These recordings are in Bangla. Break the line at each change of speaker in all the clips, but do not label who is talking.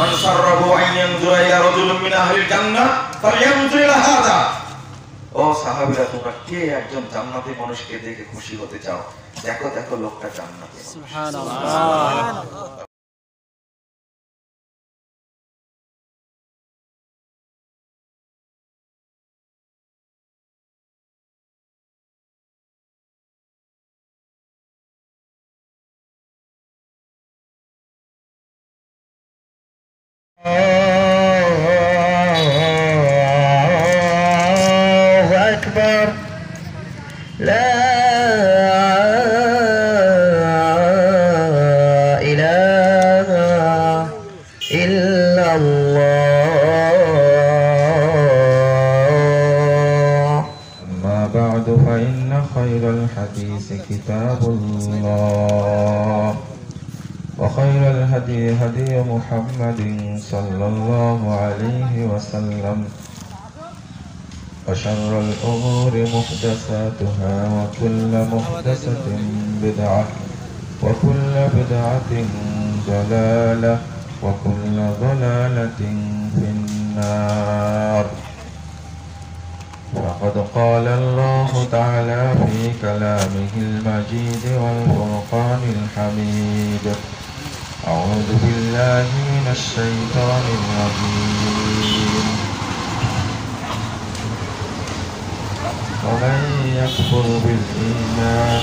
মান সাররাহু আন ইয়ানজুরা ইলা রাজুলিন মিন আহলিল জান্নাহ ফালইয়ানজুর ইলা হাযা। ও সাহাবীরা, তোমরা কে একজন জান্নাতি মানুষকে দেখে খুশি হতে চাও? দেখো দেখো লোকটা জান্নাতি। সুবহানাল্লাহ।
فإن خير الحديث كتاب الله وخير الهدي هدي محمد صلى الله عليه وسلم وشر الأمور محدثاتها وكل محدثة بدعة وكل بدعة ضلالة وكل ضلالة في النار. فقد قال الله تعالى في كلامه المجيد والفرقان الحميد: أعوذ بالله من الشيطان الرجيم. ومن يكفر بالإيمان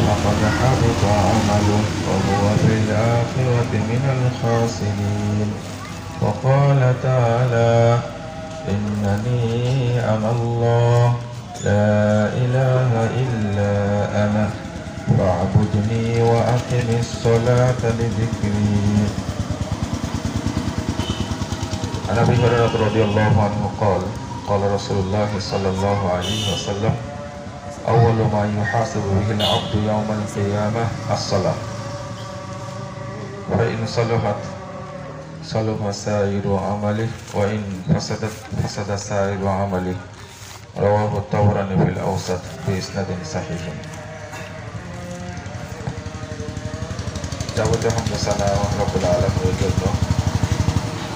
فقد حبط عمله وهو في الآخرة من الخاسرين. وقال تعالى: إنني أنا الله لا إله إلا أنا فاعبدني وأقم الصلاة لذكري. عن أبي هريرة رضي الله عنه قال: قال رسول الله صلى الله عليه وسلم: أول ما يحاسب به العبد يوم القيامة الصلاة، فإن صلحت صلح سائر عمله وإن فسدت فسد سائر عمله. رواه الطبراني في الأوسط بإسناد صحيح. যাবতীয় হামদ সানা রব্বুল আলামিনের জন্য,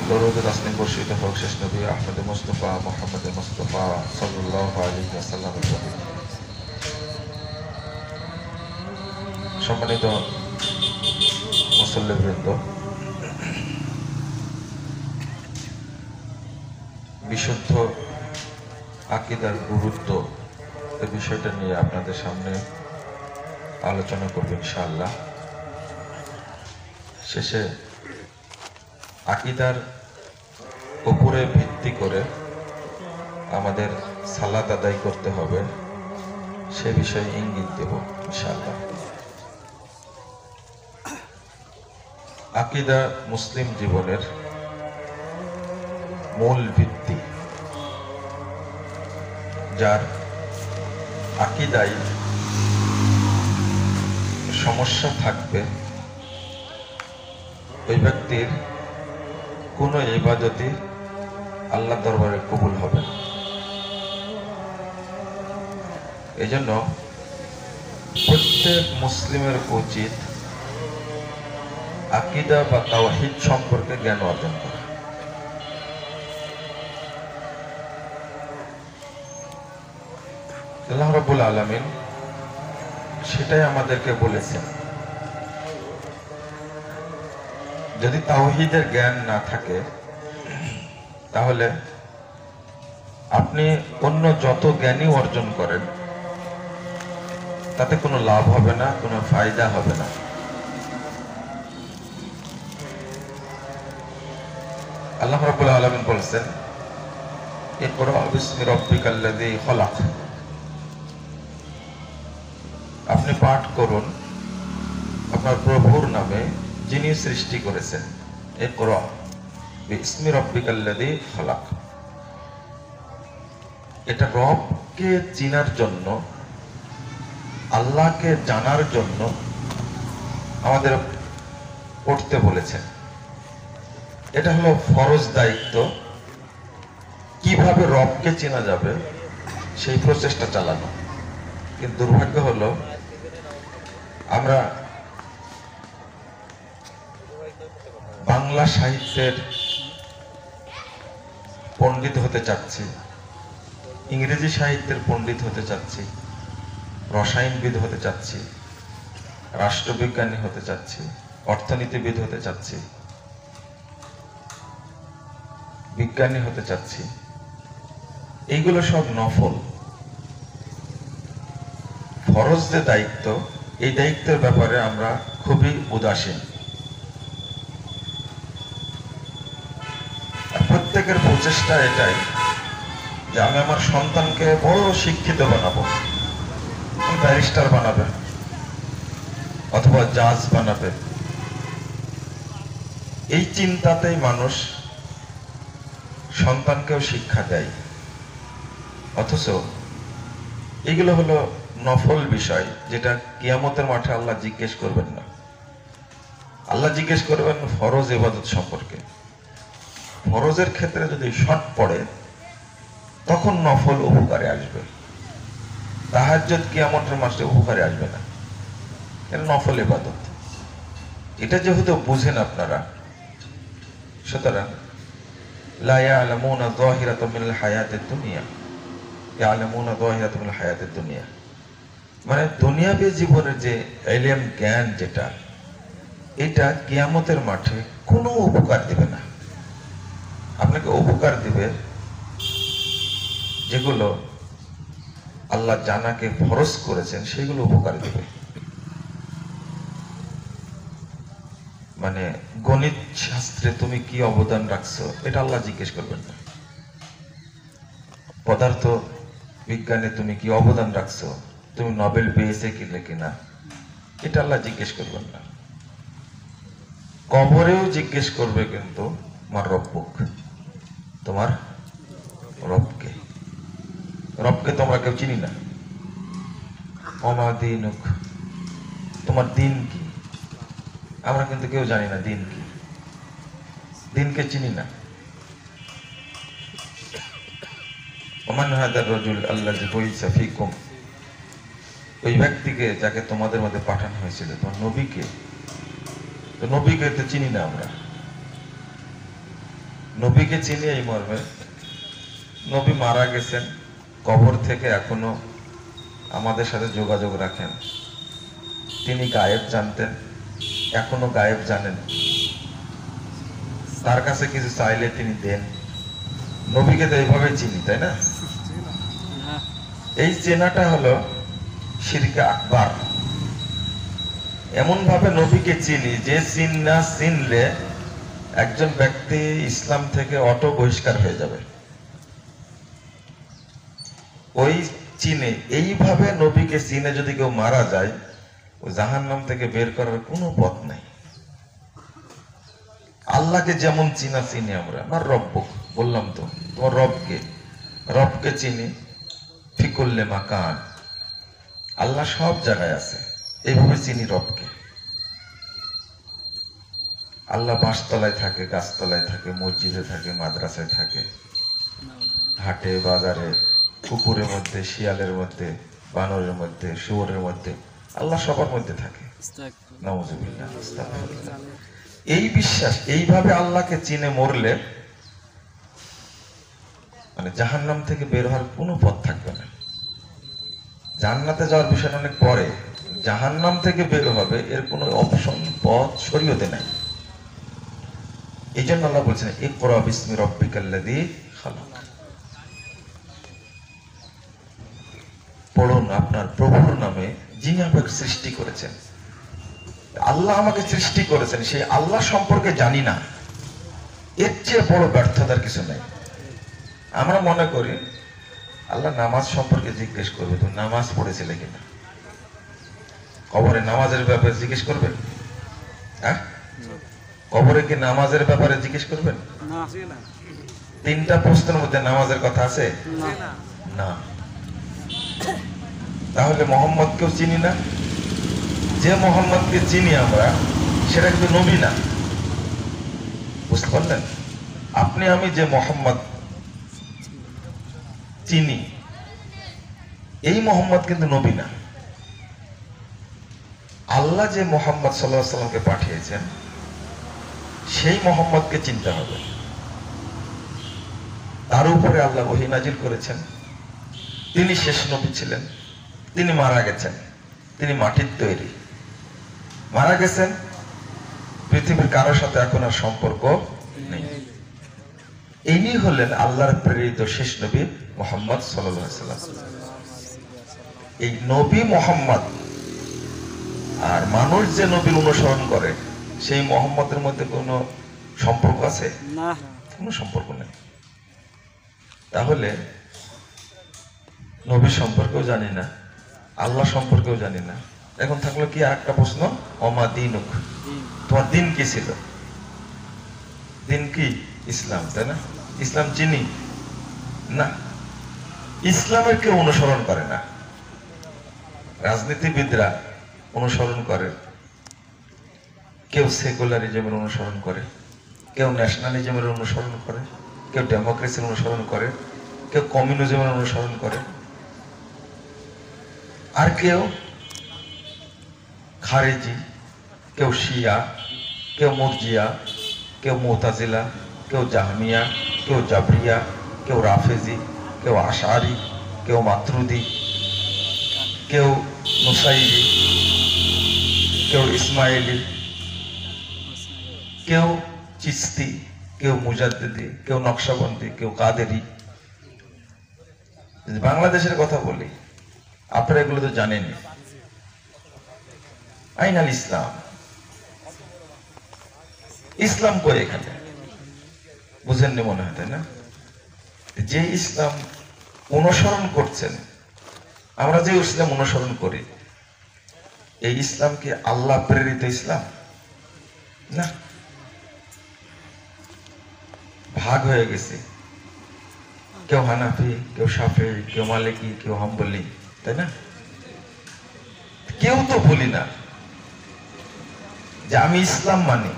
দরুদ তাসলিম বর্ষিত হোক শেষ নবী আহমদ মুস্তাফা মুহাম্মদ মুস্তাফা সাল্লাল্লাহু আলাইহি ওয়াসাল্লামের প্রতি। সম্মানিত মুসল্লিবৃন্দ, বিশুদ্ধ আকীদার গুরুত্ব এই বিষয়টা নিয়ে আপনাদের সামনে আলোচনা করব ইনশাআল্লাহ। শেষে আকীদার উপরে ভিত্তি করে আমাদের সালাত আদায় করতে হবে সে বিষয়ে ইঙ্গিত দেব ইনশাআল্লাহ। আকীদা মুসলিম জীবনের মূল ভিত্তি। যার আকীদায় সমস্যা থাকবে ওই ব্যক্তির কোনো ইবাদতই আল্লাহ দরবারে কবুল হবে না। এজন্য প্রত্যেক মুসলিমের উচিত আকীদা বা তাওহীদ সম্পর্কে জ্ঞান অর্জন করা। আল্লাহ রাব্বুল আলামিন সেটাই আমাদেরকে বলেছেন। যদি তাওহীদের জ্ঞান না থাকে তাহলে আপনি অন্য যত জ্ঞানই অর্জন করেন তাতে কোনো লাভ হবে না, কোনো ফায়দা হবে না। আল্লাহ রাব্বুল আলামিন বলেছেন: ইকরা বিসমি রাব্বিকাল্লাযী খলাক। আপনি পাঠ করুন আপনার প্রভুর নামে যিনি সৃষ্টি করেছেন। ইকরা বিসমি রাব্বিকাল্লাযী খলাক। এটা রবকে চিনার জন্য, আল্লাহকে জানার জন্য আমাদের পড়তে বলেছেন। এটা হলো ফরজ দায়িত্ব। কিভাবে রবকে চেনা যাবে সেই প্রচেষ্টা চালানো। কিন্তু দুর্ভাগ্য হলো আমরা বাংলা সাহিত্যের পণ্ডিত হতে চাচ্ছি, ইংরেজি সাহিত্যের পণ্ডিত হতে চাচ্ছি, রসায়নবিদ হতে চাচ্ছি, রাষ্ট্রবিজ্ঞানী হতে চাচ্ছি, অর্থনীতিবিদ হতে চাচ্ছি, বিজ্ঞানী হতে চাচ্ছি, এইগুলো সব নফল। ফরজ যে দায়িত্ব, এই দায়িত্বের ব্যাপারে আমরা খুবই উদাসীন। প্রত্যেকের প্রচেষ্টা এটাই যে আমি আমার সন্তানকে বড় শিক্ষিত বানাবো, ব্যারিস্টার বানাবে অথবা জাজ বানাবে। এই চিন্তাতেই মানুষ সন্তানকেও শিক্ষা দেয়, অথচ এগুলো হলো নফল বিষয়, যেটা কিয়ামতের মাঠে আল্লাহ জিজ্ঞেস করবেন না। আল্লাহ জিজ্ঞেস করবেন ফরজ ইবাদত সম্পর্কে। ফরজের ক্ষেত্রে যদি শর্ট পড়ে তখন নফল উপকারে আসবে। তাহাজ্জুদ কিয়ামতের মাঠে উপকারে আসবে না, এটা নফল ইবাদত। এটা যেহেতু বুঝেন আপনারা, সুতরাং লা ইয়ালামুনা যাহিরাতাম মিনাল হায়াতিদ দুনিয়া, ইয়ালামুনা যাহিরাতাম মিনাল হায়াতিদ দুনিয়া, মানে দুনিয়াবী জীবনের যে ইলম জ্ঞান, যেটা এটা কিয়ামতের মাঠে কোনো উপকার দিবে না। আপনাকে উপকার দিবে যেগুলো আল্লাহ জানাকে ফরজ করেছেন, সেগুলো উপকার দিবে। মানে গণিত শাস্ত্রে তুমি কি অবদান রাখছো, এটা আল্লাহ জিজ্ঞেস করবেন না। পদার্থ বিজ্ঞানে তুমি কি অবদান রাখছো, তুমি নোবেল পেয়েছে কিনা, এটা আল্লাহ জিজ্ঞেস করবেন না। কবরেও জিজ্ঞেস করবে কিন্তু তোমার রব্বুক, তোমার রবকে। রবকে তোমরা কেউ চিনি না। ওমা দীনুক, তোমার দিন কি? আমরা কিন্তু কেউ জানি না দিন কি, দিনকে চিনি না। ওমান হাদার রাজুল আল্লাযী বুইসা ফীকুম, ওই ব্যক্তিকে যাকে তোমাদের মধ্যে পাঠানো হয়েছিল, তোমার নবীকে। তো নবীকে তো চিনি না আমরা। নবীকে চিনি এই মর্মে, নবী মারা গেছেন, কবর থেকে এখনো আমাদের সাথে যোগাযোগ রাখেন। তিনি গায়েব জানতেন, এখনো গায়েব জানেন। তার কাছে কিছু চাইলে তিনি দেন। নবীকে তো এইভাবে চিনি, তাই না? এই চেনাটা হলো শিরকে আকবার। এমন ভাবে নবীকে চিনি যে চিনলে একজন ব্যক্তি ইসলাম থেকে অটো বহিষ্কার হয়ে যাবে। ওই চিনে, এইভাবে নবীকে চিনে যদি কেউ মারা যায়, ও জাহান্নাম থেকে বের করার কোনো পথ নাই। আল্লাহকে যেমন চিনি আমরা, আমার রব্বুক বললাম তো, তোমার রবকে চিনি ফিকুল্লে মাকান, আল্লাহ সব জায়গায় আছে, এইভাবে চিনি রবকে। আল্লাহ বাঁশতলায় থাকে, গাছতলায় থাকে, মসজিদে থাকে, মাদ্রাসায় থাকে, হাটে বাজারে, কুকুরের মধ্যে, শিয়ালের মধ্যে, বানরের মধ্যে, শুয়োরের মধ্যে, আল্লাহ সবার মধ্যে থাকে। নাউযুবিল্লাহ, আস্তাগফিরুল্লাহ। এই বিশ্বাস, এইভাবে আল্লাহকে চিনে মরলে মানে জাহান্নাম থেকে বের হওয়ার কোনো পথ থাকবে না। জান্নাতে যাওয়ার বিষয়টা অনেক পরে, জাহান্নাম থেকে বের হবে এর কোনো অপশন, পথ শরীয়তে নাই। এই জন্য আল্লাহ বলছেন ইকরা বিসমি রাব্বিকাল্লাযী খালাক, পড়ুন আপনার প্রভুর নামে যিনি আমাকে সৃষ্টি করেছেন। আল্লাহ আমাকে সৃষ্টি করেছেন, সেই আল্লাহ সম্পর্কে জানি না, এর চেয়ে বড় ব্যর্থতার কিছু নেই। আমরা মনে করি আল্লাহ নামাজ সম্পর্কে জিজ্ঞেস করবে, তুমি নামাজ পড়েছিলে কিনা। কবরে নামাজের ব্যাপারে জিজ্ঞেস করবেন? হ্যাঁ, কবরে কি নামাজের ব্যাপারে জিজ্ঞেস করবেন? তিনটা প্রশ্নের মধ্যে নামাজের কথা আছে না। তাহলে মোহাম্মদকেও চিনি না। যে মোহাম্মদকে চিনি আমরা, সেটা কিন্তু নবী না। বুঝতে পারলেন? আপনি আমি যে মোহাম্মদ চিনি, এই মোহাম্মদ কিন্তু নবী না। আল্লাহ যে মোহাম্মদ সাল্লাল্লাহু আলাইহি ওয়াসাল্লামকে পাঠিয়েছেন, সেই মোহাম্মদকে চিনতে হবে। তার উপরে আল্লাহ ওহী নাজিল করেছেন। তিনি শেষ নবী ছিলেন। তিনি মারা গেছেন, তিনি মাটির তৈরি, মারা গেছেন। পৃথিবীর কারোর সাথে এখন আর সম্পর্ক নেই। ইনি হলেন আল্লাহর প্রেরিত শেষ নবী মুহাম্মদ সাল্লাল্লাহু আলাইহি ওয়াসাল্লাম। এই নবী মুহাম্মদ আর মানুষ যে নবীর অনুসরণ করে সেই মুহাম্মদের মধ্যে কোনো সম্পর্ক আছে? না, কোনো সম্পর্ক নেই। তাহলে নবী সম্পর্কেও জানি না, আল্লাহ সম্পর্কেও জানি না। এখন থাকলো কি আরেকটা প্রশ্ন, ওমা দিনুক, তোমার দিন কি ছিল? দিন কি? ইসলাম, তাই না? ইসলাম চিনি না। ইসলামের কেউ অনুসরণ করে না। রাজনীতিবিদরা অনুসরণ করে, কেউ সেকুলারিজমের অনুসরণ করে, কেউ ন্যাশনালিজমের অনুসরণ করে, কেউ ডেমোক্রেসির অনুসরণ করে, কেউ কমিউনিজমের অনুসরণ করে, আর কেউ খারেজি, কেউ শিয়া, কেউ মুরজিয়া, কেউ মুতাজিলা, কেউ জাহমিয়া, কেউ জাবরিয়া, কেউ রাফেজি, কেউ আশারি, কেউ মাতরুদি, কেউ নুসাইরি, কেউ ইসমাইলি, কেউ চিস্তি, কেউ মুজাদ্দিদি, কেউ নকশবন্দি, কেউ কাদেরি। বাংলাদেশের কথা বলি, আপনারা এগুলো তো জানেনই। আইনাল ইসলাম, ইসলাম কই এখানে? বুঝেননি মনে হয়, তাই না? যে ইসলাম অনুসরণ করছেন, আমরা যে ইসলাম অনুসরণ করি, এই ইসলাম কি আল্লাহ প্রেরিত ইসলাম? না, ভাগ হয়ে গেছে। কেউ হানাফি, কেউ শাফি, কেউ মালিকি, কেউ হাম্বলি, তাই না? কেউ তো বলি না যে আমি ইসলাম মানি।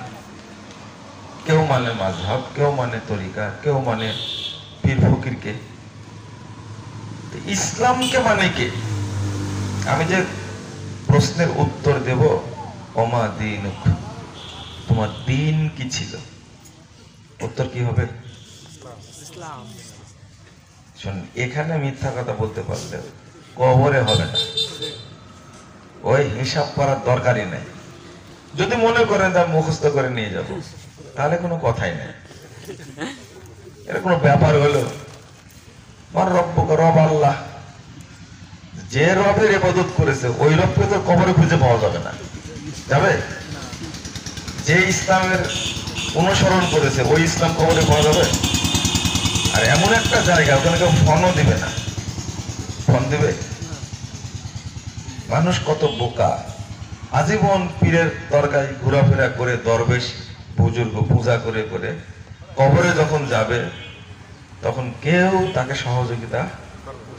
কেউ মানে মাযহাব, কেউ মানে তরিকা, কেউ মানে পীর ফকিরকে। ইসলামকে মানে কে? আমি যে প্রশ্নের উত্তর দেব, ওমা দীনুক, তোমার দিন কি ছিল? উত্তর কি হবে? ইসলাম। শোন, এখানে মিথ্যা কথা বলতে পারলে কবরে হবে না। ওই হিসাব করার দরকারই নেই। যদি মনে করেন যে মুখস্থ করে নিয়ে যাব, তাহলে কোনো কথাই নেই। এটা কোনো ব্যাপার হলো? রব আল্লাহ, যে রবের ইবাদত করেছে ওই রবকে তো কবরে খুঁজে পাওয়া যাবে না। যাবে? যে ইসলামের অনুসরণ করেছে ওই ইসলাম কবরে পাওয়া যাবে? আর এমন একটা জায়গা, ওখানে কেউ ফোনও দিবে না। ফোন দিবে? মানুষ কত বোকা! আজীবন পীরের দরগায় ঘোরাফেরা করে, দরবেশ বুজুর্গ পূজা করে করে কবরে যখন যাবে তখন কেউ তাকে সহযোগিতা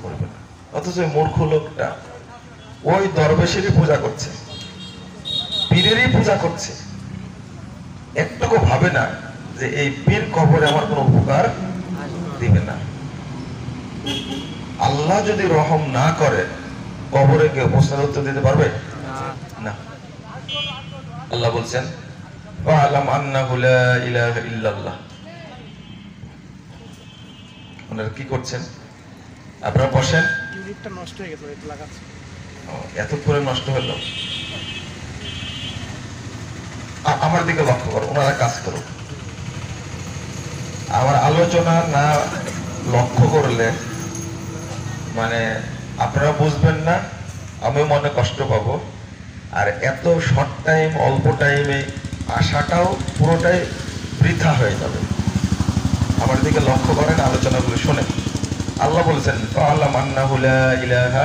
করবে না। অথচ মূর্খ লোকটা ওই দরবেশেরই পূজা করছে, পীরেরই পূজা করছে, একটুকু ভাবে না যে এই পীর কবরে আমার কোনো উপকার দিবে না। আল্লাহ যদি রহম না করে, কবরে কেউ প্রশ্নের উত্তর দিতে পারবে না। আল্লাহ বলছেন, ফাআলাম আন্নাহু লা ইলাহা ইল্লাল্লাহ। আপনারা কি করছেন? আপনারা বসেন। টিউবটা নষ্ট হয়ে গেছে, এটা লাগাচ্ছি। এত করে নষ্ট হলো। আমার দিকে লক্ষ্য করো, ওনারা কাজ করুন। আমার আলোচনা না লক্ষ্য করলে মানে আপনারা বুঝবেন না, আমি মনে কষ্ট পাবো। আর এত শর্ট টাইম, অল্প টাইমে আসাটাও পুরোটাই বৃথা হয়ে যাবে। আমার দিকে লক্ষ্য করেন, আলোচনাগুলো শোনেন। আল্লাহ বলেছেন, ফাআলাম আন্নাহু লা ইলাহা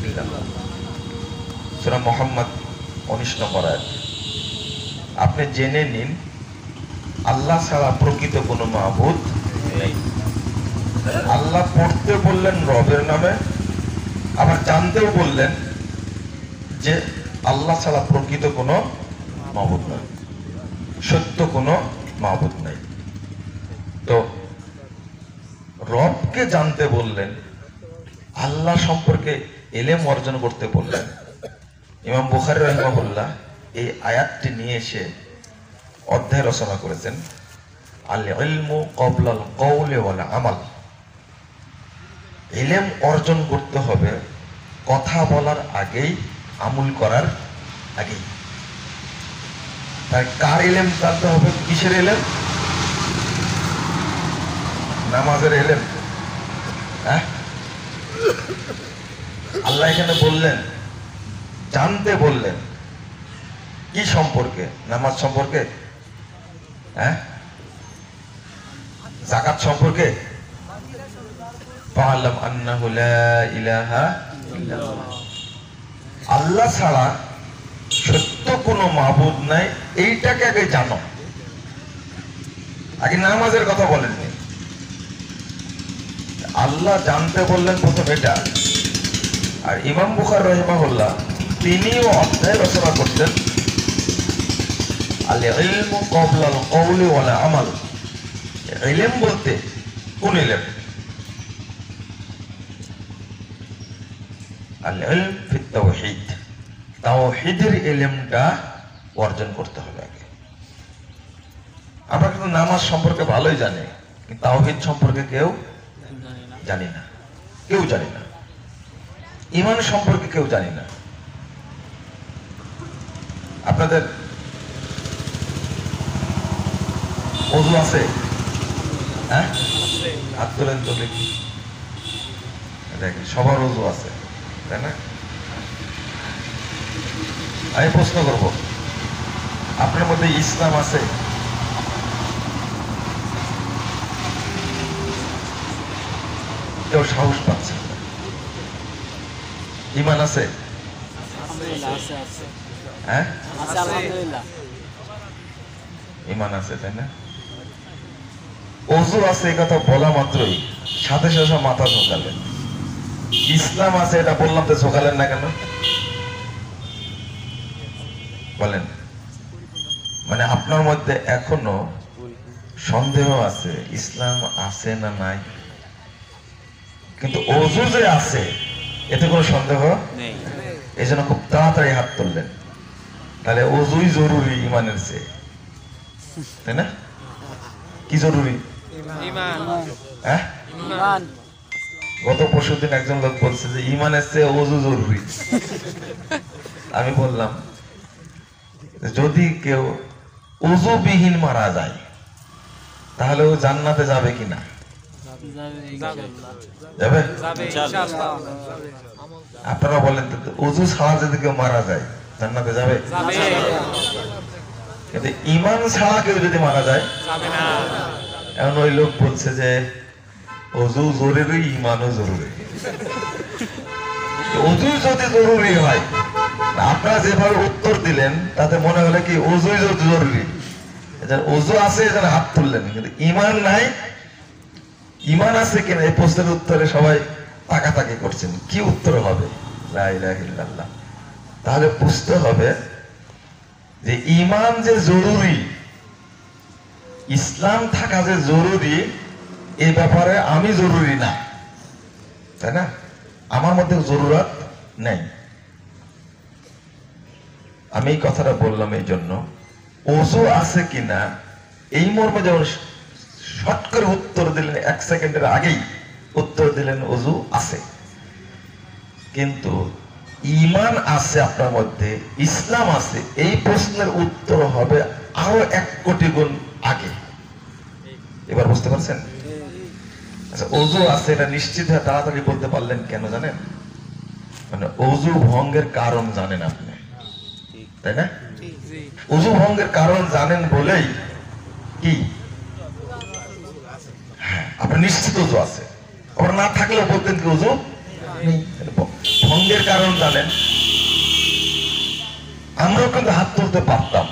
ইল্লাল্লাহ, সূরা মুহাম্মদ 19 নম্বর আয়াত। আপনি জেনে নিন, আল্লাহ ছাড়া প্রকৃত কোনো মাবুদ নেই। আল্লাহ পড়তে বললেন রবের নামে, আবার জানতেও বললেন যে আল্লাহ ছাড়া প্রকৃত কোনো মাবুদ নাই, সত্য কোনো মাবুদ নাই। তো রবকে জানতে বললেন, আল্লাহ সম্পর্কে ইলম অর্জন করতে বললেন। ইমাম বুখারী রাহিমাহুল্লাহ এই আয়াতটি নিয়ে এসে অধ্যায় রচনা করেছেন, আল ইলমু ক্বাবলাল কওলি ওয়াল আমাল। ইলম অর্জন করতে হবে কথা বলার আগেই, আমল করার আগেই। তাই কার ইলম জানতে হবে? কিসের ইলম? নামাজের ইলম। হ্যাঁ, আল্লাহ এখানে বললেন, জানতে বললেন কি সম্পর্কে? নামাজ সম্পর্কে, হ্যাঁ, যাকাত সম্পর্কে। ফাআলাম আন্নাহু লা ইলাহা ইল্লাল্লাহ, আল্লাহ ছাড়া সত্য কোনো মাবুদ নাই, এইটাকে আগে জানো। আগে নামাজের কথা বলেননি, আল্লাহ জানতে বললেন প্রথম এটা। আর ইমাম বুখারী রাহিমাহুল্লাহ তিনিও অধ্যায় রচনা করতেন, আল ইলমু ক্বাবলাল কওলি ওয়াল আমাল। ইলম বলতে কোন ইলম? আল ইলম ফিত তাওহীদ, তাওহীদের ইলমটা অর্জন করতে হবে আগে। আমরা কিন্তু নামাজ সম্পর্কে ভালোই জানি, কিন্তু তাওহীদ সম্পর্কে কেউ জানি না, কেউ জানি না। ঈমান সম্পর্কে কেউ জানি না। আপনাদের ওযু আছে? হ্যাঁ, হাত তোলেন তো দেখি। দেখেন সবার ওযু আছে, তাই না? আমি প্রশ্ন করব, আপনার মধ্যে ইসলাম আছে? কেউ সাহস পাচ্ছে না। ঈমান আছে? হ্যাঁ, ঈমান আছে, তাই না? ওযু আছে এই কথা বলা মাত্রই সাথে সাথে মাথা ঝোঁকালেন। ইসলাম আছে এটা বললাম তো ঝোঁকালেন না কেন? বলেন। মানে আপনার মধ্যে এখনো সন্দেহ আছে ইসলাম আছে না নাই, কিন্তু ওযু যে আছে এতে কোনো সন্দেহ নেই। এই জন্য খুব তাড়াতাড়ি হাত তুললেন। তাহলে ওযুই জরুরি ঈমানের চেয়ে, তাই না? কি জরুরি? হ্যাঁ, গত পরশুদিন একজন লোক বলছে যে ঈমানের চেয়ে ওযু জরুরি। আমি বললাম যদি কেউ ওযুবিহীন মারা যায় তাহলে ও জান্নাতে যাবে কিনা? যাবে। আপনারা বলেন তো, ওযু ছাড়া যদি কেউ মারা যায় জান্নাতে যাবে? কিন্তু ঈমান ছাড়া কেউ যদি মারা যায় যাবে না। এখন ওই লোক বলছে যে ওযু জরুরি, ঈমানও জরুরি। ওযু যদি জরুরি হয়, আপনারা যেভাবে উত্তর দিলেন তাতে মনে হলো কি ওযুই জরুরি। ওযু আছে এজন্য হাত তুললেন, কিন্তু ঈমান নাই। ঈমান আছে কিনা এই প্রশ্নের উত্তরে সবাই তাকাতাকি করছেন, কি উত্তর হবে? লা ইলাহা ইল্লাল্লাহ। তাহলে বুঝতে হবে যে ঈমান যে জরুরি, ইসলাম থাকা যে জরুরি, এই ব্যাপারে আমি জরুরি না, তাই না? আমার মধ্যে জরুরত নেই। আমি এই কথাটা বললাম এই জন্য, ওযু আছে কিনা এই মর্মে যেমন শর্ট করে উত্তর দিলেন, 1 সেকেন্ডের আগেই উত্তর দিলেন ওযু আছে, কিন্তু ঈমান আছে আপনার মধ্যে, ইসলাম আছে, এই প্রশ্নের উত্তর হবে আরো 1 কোটি গুণ আগে। এবার বুঝতে পারছেন? আচ্ছা, ওযু আছে এটা নিশ্চিত হয়ে তাড়াতাড়ি বলতে পারলেন কেন জানেন? মানে ওযু ভঙ্গের কারণ জানেন আপনি, তাই না? ওযু ভঙ্গের কারণ জানেন বলেই কি আপনি নিশ্চিত ওযু আছে। আবার না থাকলেও বলতেন কি ওযু নেই। ভঙ্গের কারণ জানেন। আমরাও কিন্তু হাত তুলতে পারতাম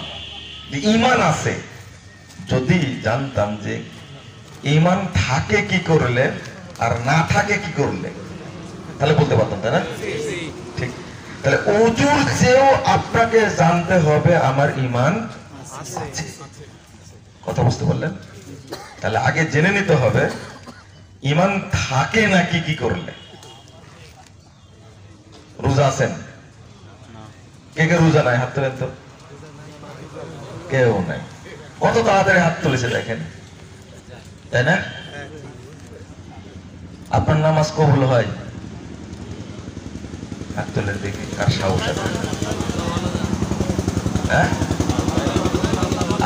যে ঈমান আছে, যদি জানতাম যে ঈমান থাকে কি করলে আর না থাকে কি করলে, তাহলে বলতে পারতাম, তাই না? ঠিক। তাহলে ওযুর চেয়েও আপনাকে জানতে হবে আমার ঈমান আছে। কথা বুঝতে পারলেন? তাহলে আগে জেনে নিতে হবে ঈমান থাকে নাকি কি করলে। রোজা আছেন? কে কে রোজা নাই? হাত তোলেন তো। কেউ নাই। কত তাড়াতাড়ি হাত তুলেছে দেখেন, তাই না? আপনার নামাজ কবুল হয়? হাত তুলে দেখি কার সাহস আছে। হ্যাঁ,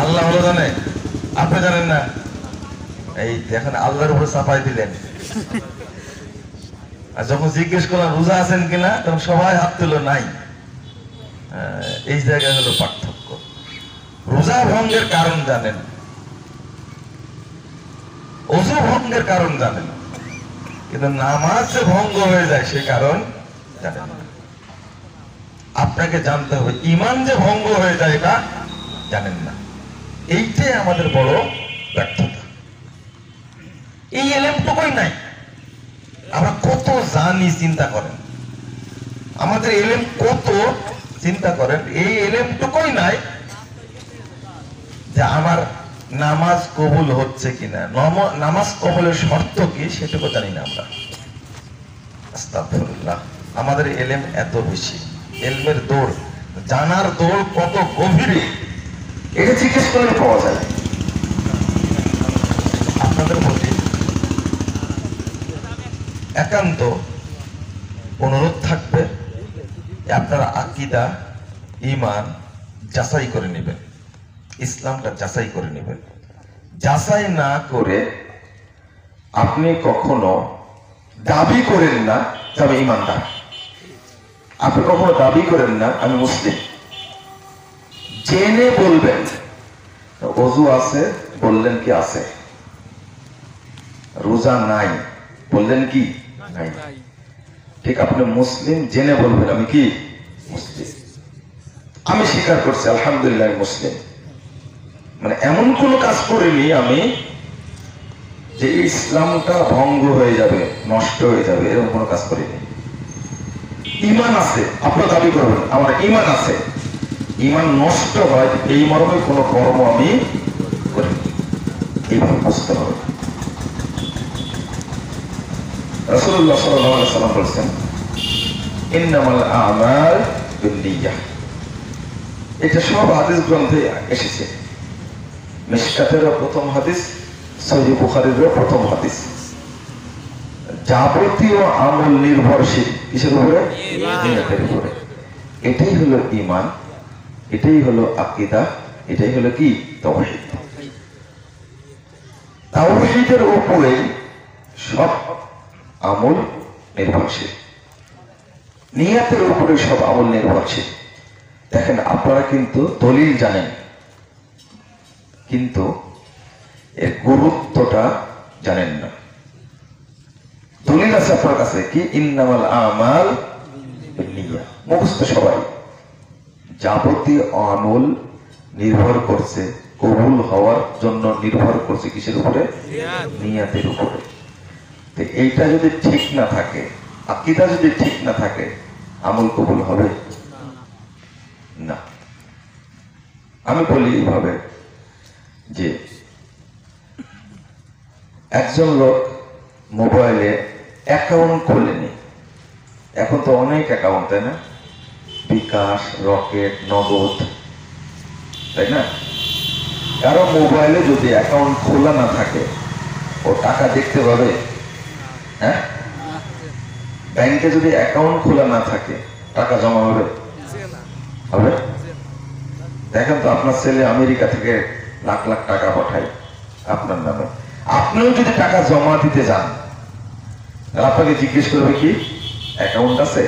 আল্লাহ ভালো জানে, আপনি জানেন না। এই দেখেন আল্লাহর উপরে চাপাই দিলেন। আর যখন জিজ্ঞেস করলাম রোজা আছেন কিনা, তখন সবাই হাত তুলো নাই। এই জায়গায় হলো পার্থক্য। রোজা ভঙ্গের কারণ জানেন, ওযু ভঙ্গের কারণ জানেন, কিন্তু নামাজ যে ভঙ্গ হয়ে যায় সেই কারণ জানেন না। আপনাকে জানতে হবে ঈমান যে ভঙ্গ হয়ে যায় এটা জানেন না। এইটাই আমাদের বড় ব্যর্থতা। এই এলেমটুকুই নাই। আমরা কত জানি চিন্তা করেন, আমাদের এলেম কত চিন্তা করেন, এই এলেমটুকুই নাই যে আমার নামাজ কবুল হচ্ছে কিনা, নামাজ কবুলের শর্ত কি সেটুকু জানি না আমরা। আস্তাগফিরুল্লাহ, আমাদের এলেম এত বেশি, এলমের দৌড়, জানার দৌড় কত গভীরে,
এটা জিজ্ঞেস করলে পাওয়া যায়।
আপনাদের প্রতি একান্ত অনুরোধ থাকবে, আপনারা আকীদা ঈমান যাচাই করে নেবেন, ইসলামটা যাচাই করে নেবেন। যাচাই না করে
আপনি কখনো দাবি করেন না যে আমি ঈমানদার, আপনি কখনো দাবি করেন না আমি মুসলিম। জেনে বলবেন, ওযু আছে বললেন কি আছে, রোজা নাই বললেন কি নাই, ঠিক আপনি মুসলিম জেনে বলবেন আমি কি মুসলিম, আমি স্বীকার করছি আলহামদুলিল্লাহ আমি মুসলিম। মানে এমন কোন কাজ করিনি আমি যে ইসলামটা ভঙ্গ হয়ে যাবে, নষ্ট হয়ে যাবে, এরকম কোনো কাজ করিনি। ঈমান আছে, আপনি দাবি করবেন আমার ঈমান আছে, ঈমান নষ্ট হয় এই মর্মে কোনো কর্ম আমি করিনি, এইভাবে বুঝতে হবে। রাসূলুল্লাহ সাল্লাল্লাহু আলাইহি ওয়াসাল্লাম বলেছেন ইন্নামাল আমাল বিন্নিয়াহ, এটা সব হাদিস গ্রন্থে এসেছে। মিশকাতের প্রথম হাদিস, সহিহ বুখারীর প্রথম হাদিস। যাবতীয় আমল নির্ভরশীল কিসের উপরে? নিয়তের উপরে। এটাই হলো ঈমান, এটাই হলো আকীদা, এটাই হলো কি তাওহীদ। তাওহীদের উপরে সব আমল নির্ভরশীল, নিয়তের উপরে সব আমল নির্ভরশীল। দেখেন আপনারা কিন্তু দলিল জানেন, কিন্তু এর গুরুত্বটা জানেন না। দলিল আছে আপনার কাছে কি ইন্নামাল আমাল বিন্নিয়াহ, মুখস্থ সবাই। যাবতীয় আমল নির্ভর করছে, কবুল হওয়ার জন্য নির্ভর করছে কিসের উপরে? নিয়তের উপরে। তো এইটা যদি ঠিক না থাকে, আকীদা যদি ঠিক না থাকে, আমল কবুল হবে না। আমি বলি এইভাবে যে একজন লোক মোবাইলে অ্যাকাউন্ট খোলেনি, এখন তো অনেক অ্যাকাউন্ট, তাই না? বিকাশ, রকেট, নগদ, তাই না? কারো মোবাইলে যদি অ্যাকাউন্ট খোলা না থাকে, ও টাকা দেখতে পাবে? হ্যাঁ, ব্যাংকে যদি অ্যাকাউন্ট খোলা না থাকে টাকা জমা হবে? হবে? দেখেন তো আপনার ছেলে আমেরিকা থেকে লাখ লাখ টাকা পাঠায় আপনার নামে, আপনিও যদি টাকা জমা দিতে যান, আপনাকে জিজ্ঞেস করবে কি অ্যাকাউন্ট আছে,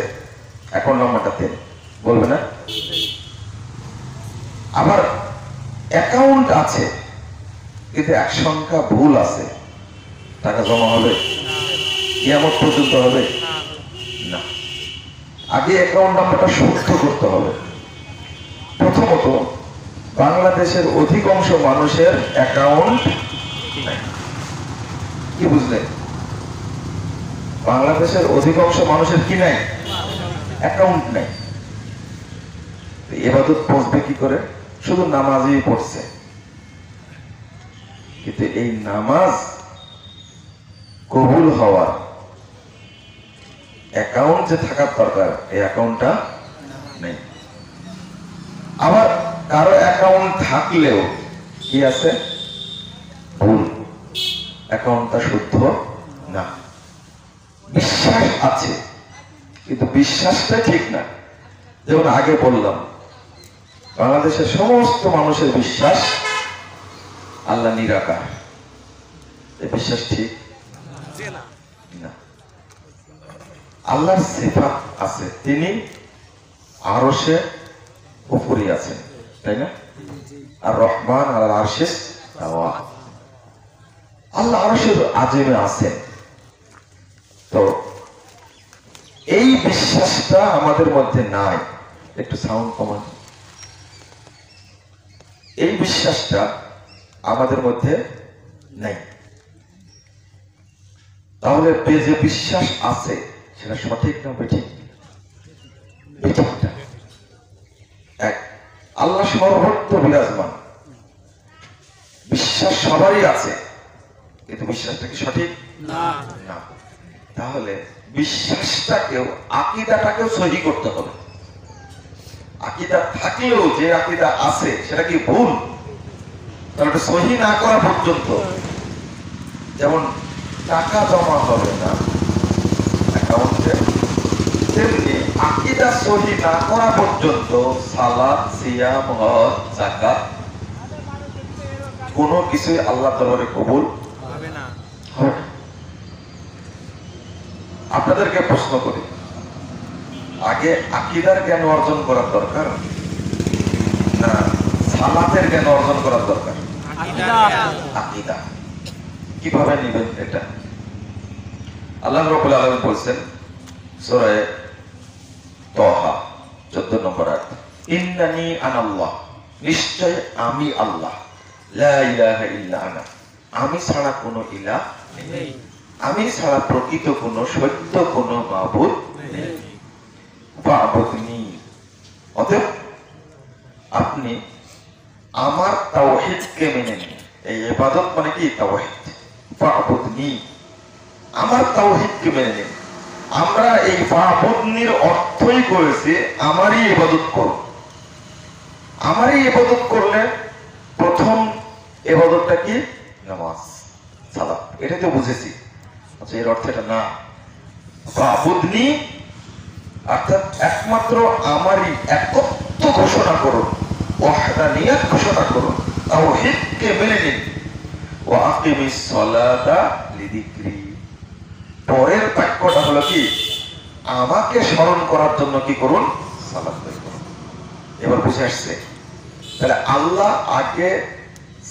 অ্যাকাউন্ট নাম্বারটা দেন, বলবে না? আবার অ্যাকাউন্ট আছে কিন্তু এক সংখ্যা ভুল আছে, টাকা জমা হবে? কিয়ামত পর্যন্ত হবে না। আগে অ্যাকাউন্ট নাম্বারটা শুদ্ধ করতে হবে। প্রথমত বাংলাদেশের অধিকাংশ মানুষের অ্যাকাউন্ট নাই। কি বুঝলেন? বাংলাদেশের অধিকাংশ মানুষের কি নাই? অ্যাকাউন্ট নাই। ইবাদত পড়বে কি করে? শুধু নামাজই পড়ছে, কিন্তু এই নামাজ কবুল হওয়ার অ্যাকাউন্ট যে থাকার দরকার, এই অ্যাকাউন্টটা নেই। আবার কারো অ্যাকাউন্ট থাকলেও কি আছে? ভুল, অ্যাকাউন্টটা শুদ্ধ না। বিশ্বাস আছে কিন্তু বিশ্বাসটা ঠিক না। যেমন আগে বললাম, বাংলাদেশের সমস্ত মানুষের বিশ্বাস আল্লাহ নিরাকার। এই বিশ্বাস ঠিক না। আল্লাহর সিফাত আছে, তিনি আরশে উপরে আছেন, তাই না? আর রহমান আলাল আরশে ইস্তাওয়া, আল্লাহ আরশের আজিমে আছেন। তো এই বিশ্বাসটা আমাদের মধ্যে নাই। একটু সাউন্ড কমান। এই বিশ্বাসটা আমাদের মধ্যে নাই। তাহলে যে বিশ্বাস আছে সেটা সঠিক না বেঠিক? বেঠিকটা। এক, আল্লাহ সর্বত্র বিরাজমান, বিশ্বাস সবারই আছে, কিন্তু বিশ্বাসটা কি সঠিক না? তাহলে বিশ্বাসটাকেও, আকীদাটাকেও সহি করতে হবে। আকীদা থাকলেও যে আকীদা আছে সেটা কি ভুল? তাহলে সহি না করা পর্যন্ত, যেমন টাকা জমা হবে না অ্যাকাউন্টে, তেমনি আকীদা সহি না করা পর্যন্ত সালাত, সিয়াম, হজ, যাকাত কোনো কিছুই আল্লাহ দরবারে কবুল হবে না। আপনাদেরকে প্রশ্ন করি, আগে আকীদার জ্ঞান অর্জন করার দরকার না সালাতের জ্ঞান অর্জন করার দরকার? আকীদা কিভাবে নেবেন এটা? আল্লাহ রাব্বুল আলামিন বলেন সূরা তাহা 14 নম্বর আয়াত, ইন্নানি আনাল্লাহ, নিশ্চয় আমি আল্লাহ, লা ইলাহা ইল্লা আনা, আমি ছাড়া কোনো ইলাহ নেই, আমি ছাড়া প্রকৃত কোনো সত্য কোনো মাবুদ নেই। ফাবুদনি, অতএব আপনি আমার তাওহীদকে মেনে নিন। এই ইবাদত মানে কি? তাওহীদ। ফাবুদনি, আমার তাওহীদকে মেনে নিন। আমরা এই ফাবুদনির অর্থই করেছি আমারই ইবাদত করো। আমারই ইবাদত করলে প্রথম ইবাদতটা কি? নামাজ, সালাত। এটা তো বুঝেছি। আচ্ছা, এর অর্থ এটা না। ফাবুদনি অর্থাৎ একমাত্র আমারই একত্ব ঘোষণা করুন, ওয়াহদানিয়াত ঘোষণা করুন, তাওহীদকে মেনে নিন। ওয়া আকিমিস সালাতা লিযিকরি, পরের বাক্যটা হলো কি? আমাকে স্মরণ করার জন্য কি করুন? সালাত করুন। এবার বুঝে আসছে? তাহলে আল্লাহ আগে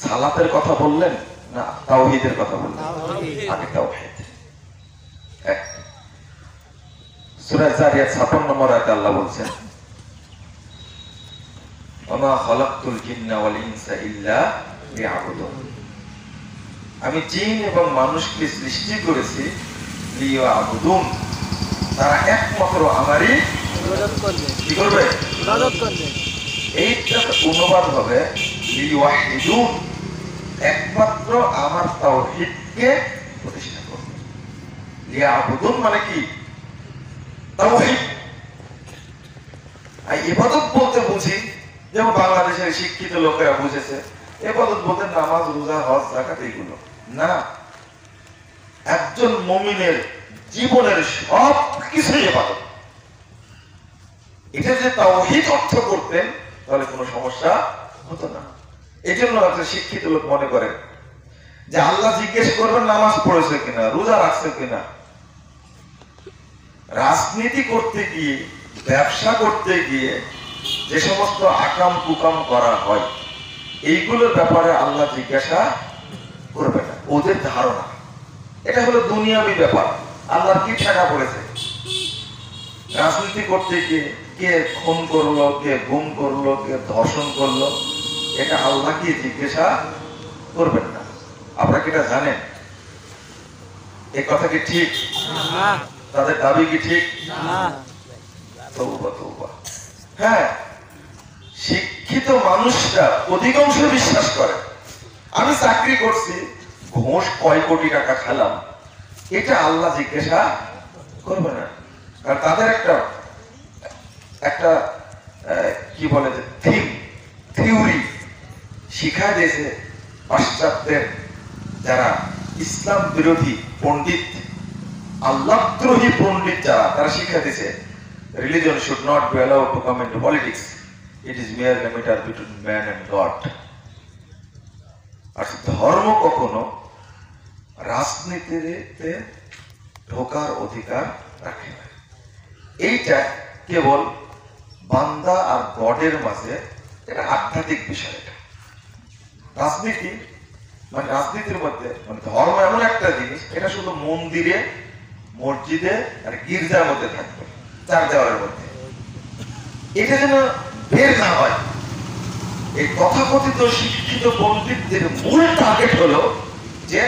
সালাতের কথা বললেন না তাওহীদের কথা বললেন? আগে তাওহীদ। সূরা যারিয়াত 56 নম্বর আয়াতে আল্লাহ বলছেন, ওমা খালাকতুল জিন্না ওয়াল ইনসা ইল্লা লিয়াবুদুন, আমি জিন এবং মানুষকে সৃষ্টি করেছি লিয়াবুদুন, তারা একমাত্র আমারই ইবাদত করবে। কি করবে? ইবাদত করবে। এইটার অনুবাদ হবে লিওয়াহিদুন, একমাত্র আমার তাওহীদকে প্রতিষ্ঠা করবে। লিয়াবুদুন মানে কি? তাওহীদ। আর ইবাদত বলতে বুঝি, যেমন বাংলাদেশের শিক্ষিত লোকেরা বুঝেছে ইবাদত বলতে নামাজ, রোজা, হজ, যাকাত এগুলো না। একজন মুমিনের জীবনের সব কিছুই ইবাদত। এটা যে তাওহীদ অর্থ করতেন তাহলে কোনো সমস্যা হতো না। এই জন্য একটা শিক্ষিত লোক মনে করে যে আল্লাহ জিজ্ঞেস করবেন নামাজ পড়েছে কিনা, রোজা রাখছে কিনা। রাজনীতি করতে গিয়ে, ব্যবসা করতে গিয়ে যে সমস্ত আকাম কুকাম করা হয়, এইগুলোর ব্যাপারে আল্লাহ জিজ্ঞাসা করবে না। ওদের ধারণা এটা হলো দুনিয়াবি ব্যাপার, আল্লাহর কি ঠেকা পড়েছে। রাজনীতি করতে গিয়ে কে খুন করলো, কে গুম করলো, কে ধর্ষণ করলো, এটা আল্লাহ কি জিজ্ঞাসা করবেন না। আপনারা কি এটা জানেন? এই কথা কি ঠিক? তাদের দাবি কি ঠিক? তওবা তওবা। হ্যাঁ, শিক্ষিত মানুষরা অধিকাংশ বিশ্বাস করে আমি চাকরি করছি, ঘোষ কয় কোটি টাকা খেলাম, এটা আল্লাহ জিজ্ঞাসা করবে না। কারণ তাদের একটা কি বলে, থিওরি শিখায় দিয়েছে পাশ্চাত্যের যারা ইসলাম বিরোধী পণ্ডিত, আল্লাহদ্রোহী পণ্ডিত যারা, তারা শিক্ষা দিছে religion should not be allowed to come into politics, it is mere matter between man and god. আর ধর্ম কখনো রাজনীতিতে ঢোকার অধিকার রাখে না। এইটা কেবল বান্দা আর গডের মাঝে এটা আধ্যাত্মিক বিষয়। এটা রাজনীতি মানে রাজনীতির মধ্যে মানে ধর্ম এমন একটা জিনিস, এটা শুধু মন্দিরে, মসজিদে আর গির্জার মধ্যে থাকবে, চার দেওয়ালের মধ্যে। এটা যেন বের না হয়। এই তথাকথিত শিক্ষিত পণ্ডিতদের মূল টার্গেট হলো যে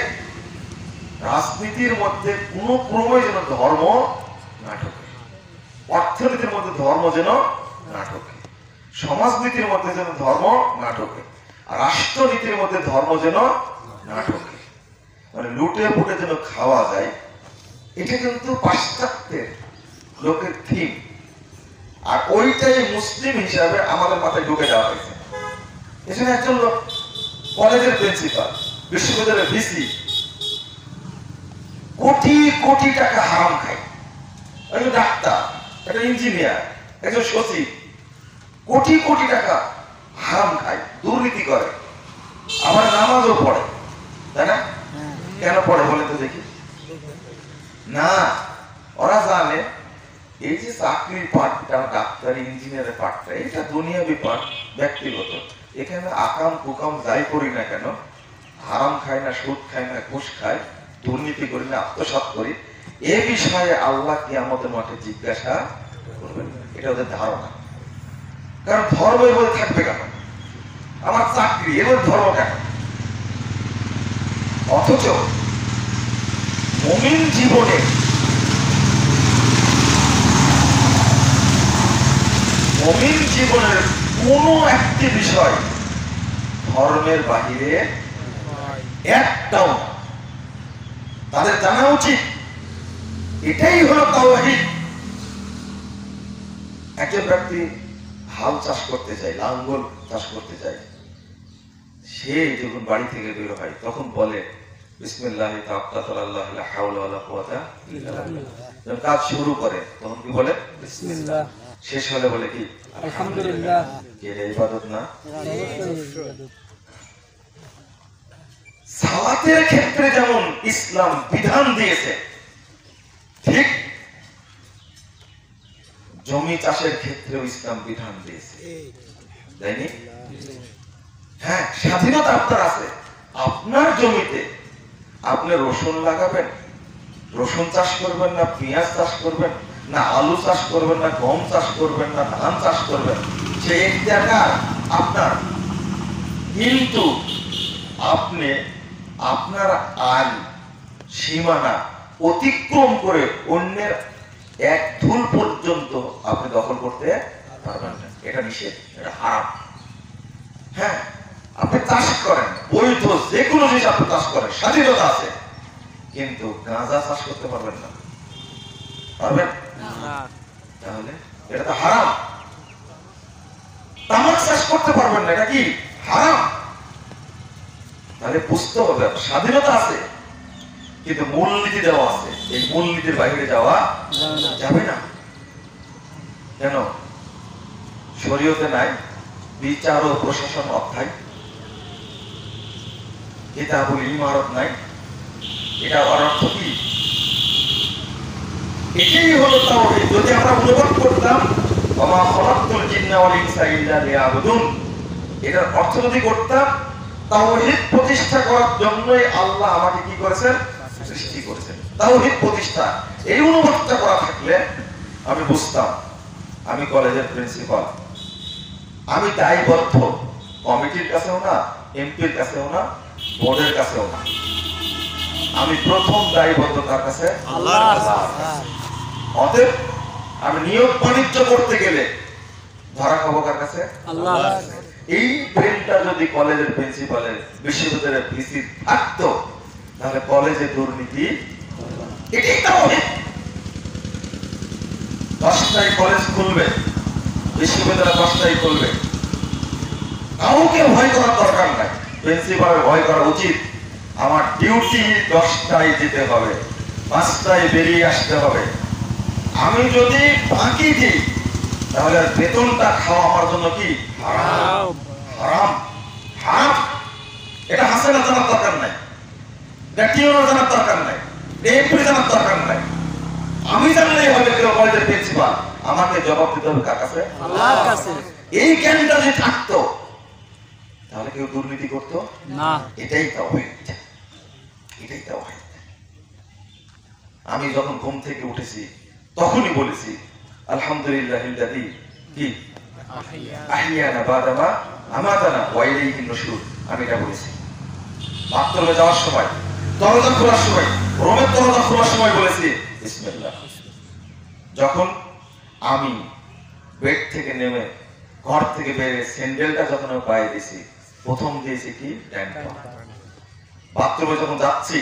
রাজনীতির মধ্যে কোনো ক্রমে যেন ধর্ম না ঢোকে, অর্থনীতির মধ্যে ধর্ম যেন না ঢোকে, সমাজনীতির মধ্যে যেন ধর্ম না ঢোকে, আর রাষ্ট্রনীতির মধ্যে ধর্ম যেন না ঢোকে। মানে লুটে পুটে যেন খাওয়া যায়, এটা কিন্তু পাশ্চাত্যের লোকের থিম। আর ওইটাই মুসলিম হিসাবে আমাদের মাথায় ঢুকে দেওয়া হয়েছে। এখানে একজন লোক কলেজের প্রিন্সিপাল, বিশ্ববিদ্যালয়ের ভিসি, কোটি কোটি টাকা হারাম খায়। একজন ডাক্তার, একটা ইঞ্জিনিয়ার, একজন সচিব কোটি কোটি টাকা হারাম খায়, দুর্নীতি করে, আবার নামাজও পড়ে, তাই না? কেন পড়ে বলে তো দেখি না? ওরা জানে এই যে চাকরির পাঠটা, ডাক্তার ইঞ্জিনিয়ারের পাঠটা, এটা দুনিয়াবি পাঠ, ব্যক্তিগত। এখানে আকাম কুকাম যাই করি না কেন, হারাম খাই না, সুদ খাই না, ঘুষ খাই, দুর্নীতি করি না, আত্মসাৎ করি, এ বিষয়ে আল্লাহ কিয়ামতের মাঠে জিজ্ঞাসা করবেন। এটা ওদের ধারণা। কারণ ধর্মের মধ্যে থাকবে কেন? আমার চাকরি, এর ধর্ম কেন? অথচ মুমিন জীবনে মুমিন জীবনের কোন একটি বিষয় ধর্মের বাহিরে একটাও না। তাদের জানা উচিত এটাই হলো তাওহীদ। একজন ব্যক্তি হাল চাষ করতে যায়, লাঙ্গল চাষ করতে যায়, সে যখন বাড়ি থেকে বের হয় তখন বলে বিসমিল্লাহি তাওয়াক্কালতু আলাল্লাহ লা হাওলা ওয়ালা কুওয়াতা ইল্লা বিল্লাহ। যখন কাজ শুরু করে তখন কি বলে? বিসমিল্লাহ। শেষ হলে বলে কি? আলহামদুলিল্লাহ। এটা ইবাদত না? সালাতের ক্ষেত্রে যেমন ইসলাম বিধান দিয়েছে, ঠিক জমি চাষের ক্ষেত্রেও ইসলাম বিধান দিয়েছে, তাইনি? হ্যাঁ, স্বাধীনতা আপনার আছে। আপনার জমিতে আপনি রসুন লাগাবেন, রসুন চাষ করবেন না পেঁয়াজ চাষ করবেন না আলু চাষ করবেন না গম চাষ করবেন না ধান চাষ করবেন, সেই এখতিয়ার আপনার। কিন্তু আপনি আপনার আইন সীমানা অতিক্রম করে অন্যের এক ধুল পর্যন্ত আপনি দখল করতে পারবেন না। এটা নিষেধ, এটা হারাম। হ্যাঁ, আপনি চাষ করেন, বৈধ যে কোনো জিনিস আপনি চাষ করেন, স্বাধীনতা আছে, কিন্তু গাঁজা চাষ করতে পারবেন না। পারবেন? তাহলে এটা তো হারাম। তামাক চাষ করতে পারবেন না, এটা কি হারাম? তাহলে বুঝতে হবে স্বাধীনতা আছে, কিন্তু মূলনীতি দেওয়া আছে। এই মূলনীতির বাইরে যাওয়া যাবে না। কেন? শরীয়তে নাই বিচার ও প্রশাসন অধ্যায়, কিতাবুল ইমারত নাই। এটা অর্থ কি? এটাই হলো তাওহীদ। যদি আমরা অনুবাদ করতাম ওমা খালাকতুল জিন্না ওয়াল ইনসা ইল্লা লিয়াবুদুন, এটার অর্থ যদি করতাম তাওহীদ প্রতিষ্ঠা করার জন্যই আল্লাহ আমাকে কি করেছেন? সৃষ্টি করেছেন। তাওহীদ প্রতিষ্ঠা, এই অনুবাদটা করা থাকলে আমি বুঝতাম আমি কলেজের প্রিন্সিপাল, আমি দায়বদ্ধ কমিটির কাছেও না, এমপির কাছেও না, বোর্ডের কাছেও না। আমি প্রথম দায়বদ্ধ কার কাছে? আল্লাহর কাছে। অতএব আমি নিয়োগ বাণিজ্য করতে গেলে ধরা খাবো কার কাছে? আল্লাহর কাছে। এই ব্রেনটা যদি কলেজের প্রিন্সিপালের, বিশ্ববিদ্যালয়ের ভিসি থাকতো, তাহলে কলেজে দুর্নীতি, এটাই তাওহীদ। 10টায় কলেজ খুলবে, বিশ্ববিদ্যালয় 10টায় খুলবে, কাউকে ভয় করার দরকার নাই। প্রিন্সিপালের ভয় করা উচিত। আমার ডিউটি 10টায় যেতে হবে, 5টায় বেরিয়ে আসতে হবে। আমি যদি ফাঁকি দিই তাহলে বেতনটা খাওয়া আমার জন্য কি হারাম। হারাম হারাম। এটা হাসিনা জানার দরকার নাই, ব্যক্তিগত জানার দরকার নাই, এমপি জানার দরকার নাই। আমি জানলেই হবে কেউ কলেজের প্রিন্সিপাল, আমাকে জবাব দিতে হবে কার কাছে? আল্লাহর কাছে। এই জ্ঞানটা যদি থাকতো তাহলে কেউ দুর্নীতি করতো না। এটাই তাওহীদ, এটাই তাওহীদ। আমি যখন ঘুম থেকে উঠেছি তখনই বলেছি আলহামদুলিল্লাহিল্লাযী কি আহইয়ানা বাদা মা আমাতানা ওয়া ইলাইহিন নুশুর। আমি এটা বলেছি বাথরুমে যাওয়ার সময়, দরজা খোলার সময়, রুমের দরজা খোলার সময় বলেছি বিসমিল্লাহ। যখন আমি বেড থেকে নেমে ঘর থেকে বেরিয়ে স্যান্ডেলটা যখন আমি পায়ে দিয়েছি প্রথম দিয়েছি কি ডান পা। বাথরুমে যখন যাচ্ছি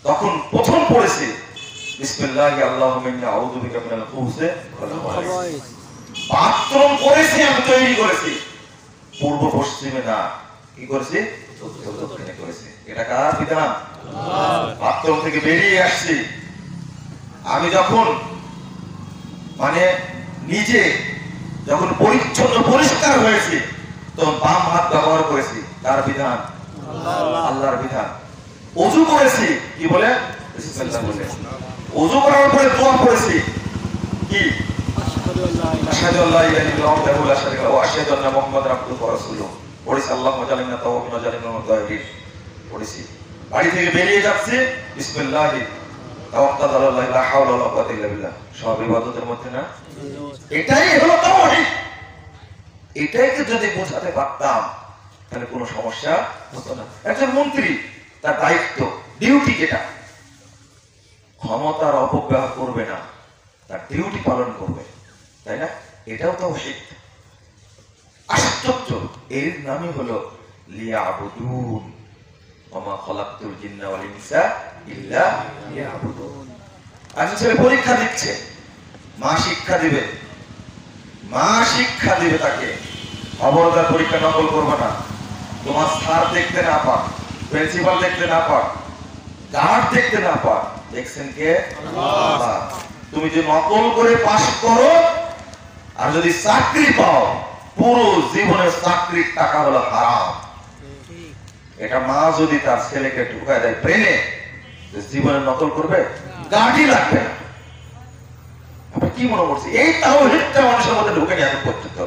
তখন প্রথম পড়েছি বিসমিল্লাহি আল্লাহুম্মা ইন্নী আউযু বিকা মিনাল খুবুসি ওয়াল খাবাইস। বাথরুম করেছি, আমি তৈরি করেছি পূর্ব পশ্চিমে না, কি করেছি? উত্তর দক্ষিণে করেছি। এটা কার বিধান? আল্লাহর। বাথরুম থেকে বেরিয়ে আসছি আমি যখন মানে নিজে যখন পরিচ্ছন্ন পরিষ্কার হয়েছি তখন বাম হাত ব্যবহার করেছি। কার বিধান? আল্লাহর বিধান। ওযু করেছি কি বলে? বিসমিল্লাহ বলে। ওযু করার পরে দোয়া পড়েছি কি? আশহাদু আল্লা ইলাহা ইল্লাল্লাহ ওয়াহদাহু লা শারীকা লাহু ওয়া আশহাদু আন্না মুহাম্মাদান আবদুহু ওয়া রাসূলুহু। পড়েছি আল্লাহুম্মা জাআলনা তাওয়াবিন ওয়া জাআলনা মুতাহহিরিন। পড়েছি বাড়ি থেকে বেরিয়ে যাচ্ছি বিসমিল্লাহি তাওয়াক্কালতু আলাল্লাহি লা হাওলা ওয়া লা কুওয়াতা ইল্লা বিল্লাহ। সব ইবাদতের মধ্যে না? এটাই হলো তাওহীদ। এটাকে যদি বোঝাতে পারতাম তাহলে কোনো সমস্যা হতো না। একজন মন্ত্রী তার দায়িত্ব, ডিউটি, যেটা ক্ষমতার অপব্যবহার করবে না, তার ডিউটি পালন করবে, তাই না? এটাও তাওহীদ। আশ্চর্য, এর নামই হলো লিয়াবুদুন ওয়া মা খালাকতুল জিন্না ওয়াল ইনসা ইল্লা লিয়াবুদুন। আজ ছেলে পরীক্ষা দিচ্ছে, মা শিক্ষা দিবে, মা শিক্ষা দিবে তাকে, খবরদার পরীক্ষা নকল করবে না। তোমার স্যার দেখতে না পার, প্রিন্সিপাল দেখতে না পার, গার্ড দেখতে না পার, দেখছেন কে? আল্লাহ। তুমি যে নকল করে পাস করো আর যদি চাকরি পাও, পুরো জীবনের চাকরির টাকা হলো হারাম। এটা মা যদি তার ছেলেকে ঢুকায় দেয় ব্রেনে, জীবনে নকল করবে, গাড়ি লাগবে না। আমরা কি মনে করছি? এই তাওহীদটা মানুষের মধ্যে ঢুকে নিয়ে এখন পর্যন্ত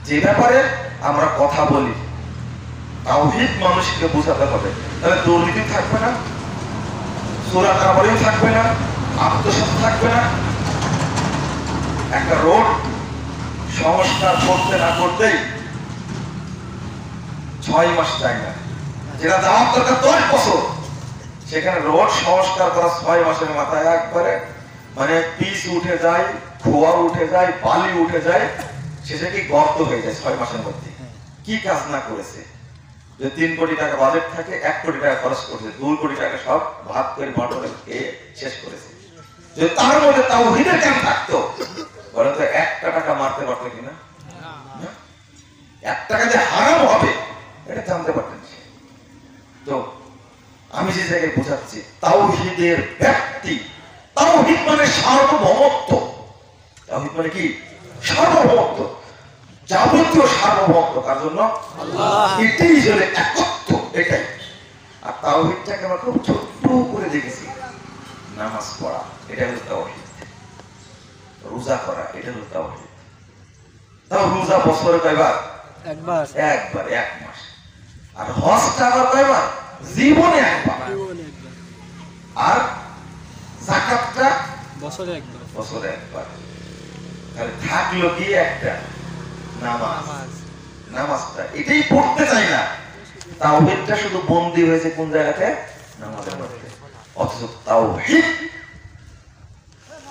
যে ব্যাপারে আমরা কথা বলি, তাওহীদ মানুষকে বোঝাতে হবে। তাহলে দুর্নীতি থাকবে না, চোরা কারবারিও থাকবে না, আত্মসাৎ থাকবে না। একটা রোড সংস্কার করতে না করতেই 6 মাস যায় না, যেটা যাওয়ার দরকার 10 বছর, সেখানে রোড সংস্কার করা 6 মাসের মাথায় একবারে মানে পিচ উঠে যায়, খোয়া উঠে যায়, বালি উঠে যায়, শেষে কি গর্ত হয়ে যায় 6 মাসের মধ্যে। কি কাজ না করেছে? যে 3 কোটি টাকা বাজেট থাকে, 1 কোটি টাকা খরচ করেছে, 2 কোটি টাকা সব ভাগ করে বাটরে খেয়ে শেষ করেছে। যে তার মধ্যে তাওহীদের জ্ঞান থাকতো, বলেন তো 1 টাকা মারতে পারতো কিনা? না। 1 টাকা যে হারাম হবে এটা জানতে পারতেন। তো আমি যে জায়গায় বোঝাচ্ছি তাওহীদের ব্যক্তি, তাওহীদ মানে সার্বভৌমত্ব। তাওহীদ মানে কি? সার্বভৌমত্ব, যাবতীয় সার্বভৌমত্ব কার জন্য? আল্লাহ। এটাই হলো একত্ব, এটাই। আর তাওহীদটাকে আমরা খুব ছোট্ট করে দেখেছি, নামাজ পড়া এটা হলো তাওহীদ, রোজা করা এটা হলো তাওহীদ। তাও রোজা বছরে কয়বার? একবার, 1 মাস। আর হজটা আবার কয়বার? জীবনে একবার। আর যাকাতটা বছরে একবার। তাহলে থাকলো কি? একটা নামাজ। নামাজটা এটাই পড়তে চাই না, তাওহীদটা শুধু বন্দী হয়েছে কোন জায়গাতে? নামাজের মধ্যে। অথচ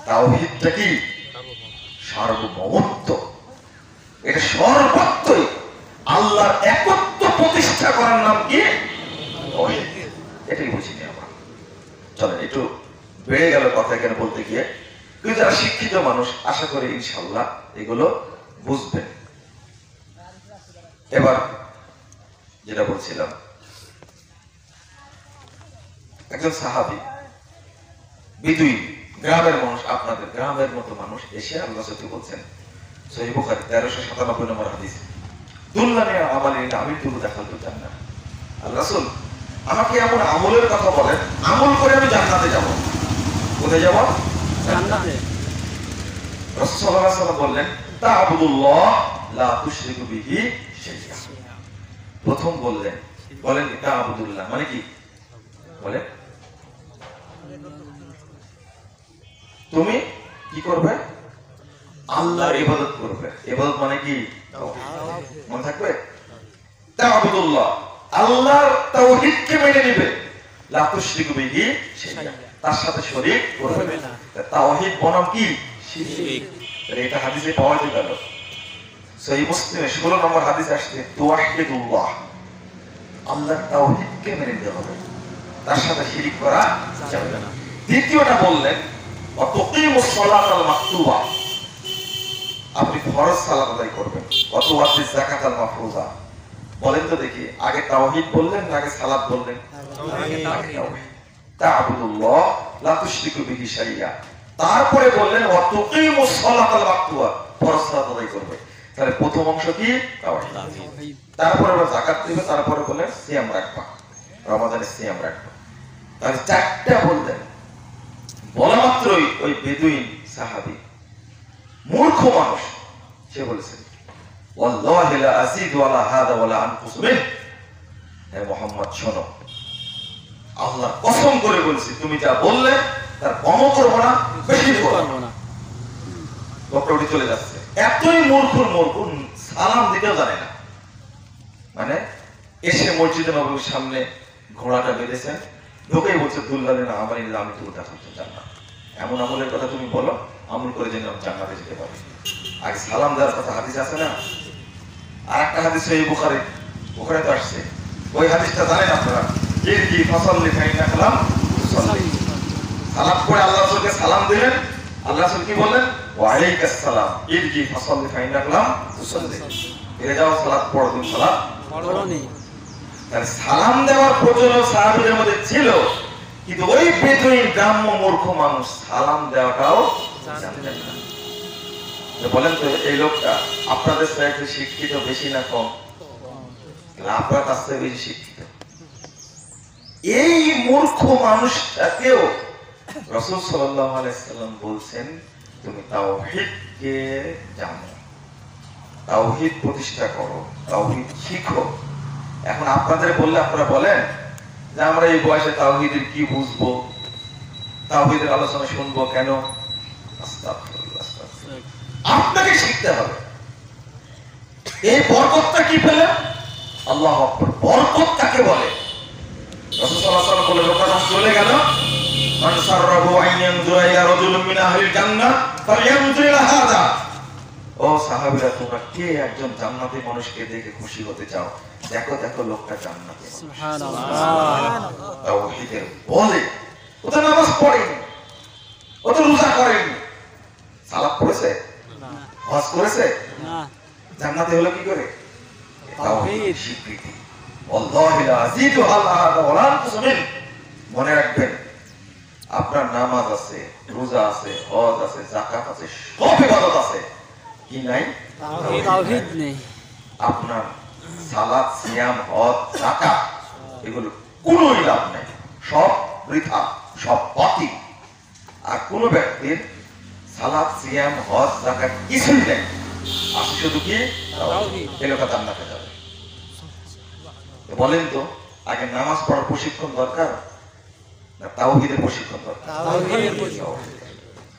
তাওহীদটা কি? সার্বভৌমত্ব। এটা সর্বত্রই আল্লাহর একত্ব প্রতিষ্ঠা করার নাম কি? তাওহীদ। এটাই বুঝিনি আমরা। চলেন একটু বেড়ে গেল কথা এখানে বলতে গিয়ে, কিন্তু যারা শিক্ষিত মানুষ আশা করি ইনশাআল্লাহ এগুলো বুঝবেন। এবার যেটা বলছিলাম একজন সাহাবী বিদুইন, গ্রামের মানুষ, আপনাদের গ্রামের মতো মানুষ এসে আল্লাহ সত্যি বলছেন, সহিহ বুখারী 1397 নম্বর হাদিস, দুল্লানি আমালিন আমিলতুহু দাখালতুল জান্নাহ। আল্লাহ রাসূল আমাকে এমন আমলের কথা বলেন, আমল করে আমি জান্নাতে যাব। কোথায় যাব? জান্নাতে। রাসূল সাল্লাল্লাহু আলাইহি ওয়াসাল্লাম বললেন, তা'বুদুল্লাহ লা তুশরিকু বিহি শাইআ। প্রথম বললেন তা'বুদুল্লাহ মানে কি? বলে তুমি কি করবে? আল্লাহর ইবাদত করবে। ইবাদত মানে কি? মনে থাকবে? তা'বুদুল্লাহ, আল্লাহর তাওহীদকে মেনে নিবে, লা তুশরিকু বিহি শাইআ, তার সাথে শরীক করবে না। তাওহীদ বনাম কি? শিরক। এটা হাদিসে পাওয়া গেল। সহিহ মুসলিমে 16 নম্বর হাদিস আসছে, তুওয়াহিদুল্লাহ, আল্লাহর তাওহীদকে মেনে নিতে হবে, তার সাথে শিরক করা যাবে না। দ্বিতীয়টা বললেন, ওয়া তুকিমুস সালাতাল মাকতুবা, আপনি ফরজ সালাত আদায় করবেন। ওয়া তুআতিজ যাকাতাল মাফরুজা। বলেন তো দেখি, আগে তাওহীদ বললেন না আগে সালাত বললেন? তাওহীদ। তা'বুদুল্লাহ লা তুশরিকু বিহি শাইআ, তারপরে বললেন ওয়া তুকিমুস সালাতাল মাকতুবা, ফরজ সালাত আদায় করবে। তাহলে প্রথম অংশ কি? তাওহীদ। তারপরে আবার যাকাত দিবে, তারপরে বললেন সিয়াম রাখবা, রমাদানে সিয়াম রাখবা। তাহলে চারটা বললেন। বলা মাত্রই ওই বেদুইন সাহাবী, মূর্খ মানুষ, সে বলেছেন, ওয়াল্লাহি লা আযীদু আলা হাযা ওয়া লা আনকুসু মিন। হে মুহাম্মদ শোনো, আল্লাহ কসম করে বলছি, তুমি যা বললে তার কমও করব না, বেশি করব না। লোকটা উঠে চলে যাচ্ছে। এতই মূর্খ, সালাম দিতেও জানে না। মানে এসে মসজিদে নববীর সামনে ঘোড়াটা বেঁধেছেন, ঢোকেই বলছে, দুল্লানি না আমালিন আমিলতুহু দাখালতুল জান্নাহ। এমন আমলের কথা তুমি বলো, আমল করে যেন জান্নাতে যেতে পারি। আগে সালাম দেওয়ার কথা হাদিস আছে না? আর একটা হাদিস সহিহ বুখারী, ওখানে তো আসছে। ওই হাদিসটা জানেন আপনারা? ইরজি ফাসাল্লি ফাইন্নাকা লাম তুসাল্লি। সালাম পড়ে আল্লাহ রাসূলকে সালাম দিলেন। আল্লাহ রাসূল কি বললেন? ওয়া আলাইকাস সালাম ইরজি ফাসাল্লি ফাইন্নাকা লাম তুসাল্লি। ফিরে যাও, সালাত পড়ো, তুমি সালাত পড়োনি। তাহলে সালাম দেওয়ার প্রচলন সাহাবীদের মধ্যে ছিল, কিন্তু ওই বেদুইন গ্রাম্য মূর্খ মানুষ সালাম দেওয়াটাও জানতেন না। বলেন তো এই লোকটা আপনাদের চাইতে শিক্ষিত বেশি না কম? আপনার কাছ থেকে বেশি শিক্ষিত। এই মূর্খ মানুষটাকেও রাসূল সাল্লাল্লাহু আলাইহি সাল্লাম বলছেন, তুমি তাওহীদকে জানো, তাওহীদ প্রতিষ্ঠা করো, তাওহীদ শিখো। এখন আপনাদের বললে আপনারা বলেন যে আমরা এই বয়সে তাওহীদের কি বুঝবো, তাওহীদের আলোচনা শুনবো কেন? আস্তাগফিরুল্লাহ, আস্তাগফিরুল্লাহ। আপনাকে শিখতে হবে। এই বরকতটা কি পেলেন? আল্লাহু আকবার। বরকত কাকে বলে? রাসূল সাল্লাল্লাহু আলাইহি ওয়াসাল্লাম বলে, লোকটা চলে গেল, মান সাররাহু আন ইয়ানজুরা ইলা রাজুলিন মিন আহলিল জান্নাহ ফালইয়ানজুর ইলা হাযা। ও সাহাবীরা, তোমরা কে একজন জান্নাতি মানুষকে দেখে খুশি হতে চাও? দেখো দেখো লোকটা জান্নাতি। সুবহানাল্লাহ। তাওহীদের বলে, ও তো নামাজ পড়েনি, ও তো রোজা করেনি, সালাত পড়েছে না, হজ করেছে না, জান্নাতি হলো কি করে? তাওহীদ স্বীকৃতি। আল্লাহি লা আযীদু আলা হাযা ওয়া লা আনকুসু মিন। মনে রাখবেন, আপনার নামাজ আছে, রোজা আছে, হজ আছে, যাকাত আছে, সব ইবাদত আছে, কি নাই? তাওহীদ নেই। আপনার সালাত, সিয়াম, হজ, যাকাত এগুলো কোনোই লাভ নাই, সব বৃথা, সব বাতিল। আর কোন ব্যক্তির সালাত, সিয়াম, হজ, যাকাত কিছুই নেই, আছে শুধু কি? তাওহীদ। এই লোকটা জান্নাতে যাবে। বলেন তো, আগে নামাজ পড়ার প্রশিক্ষণ দরকার না তাওহীদের প্রশিক্ষণ দরকার?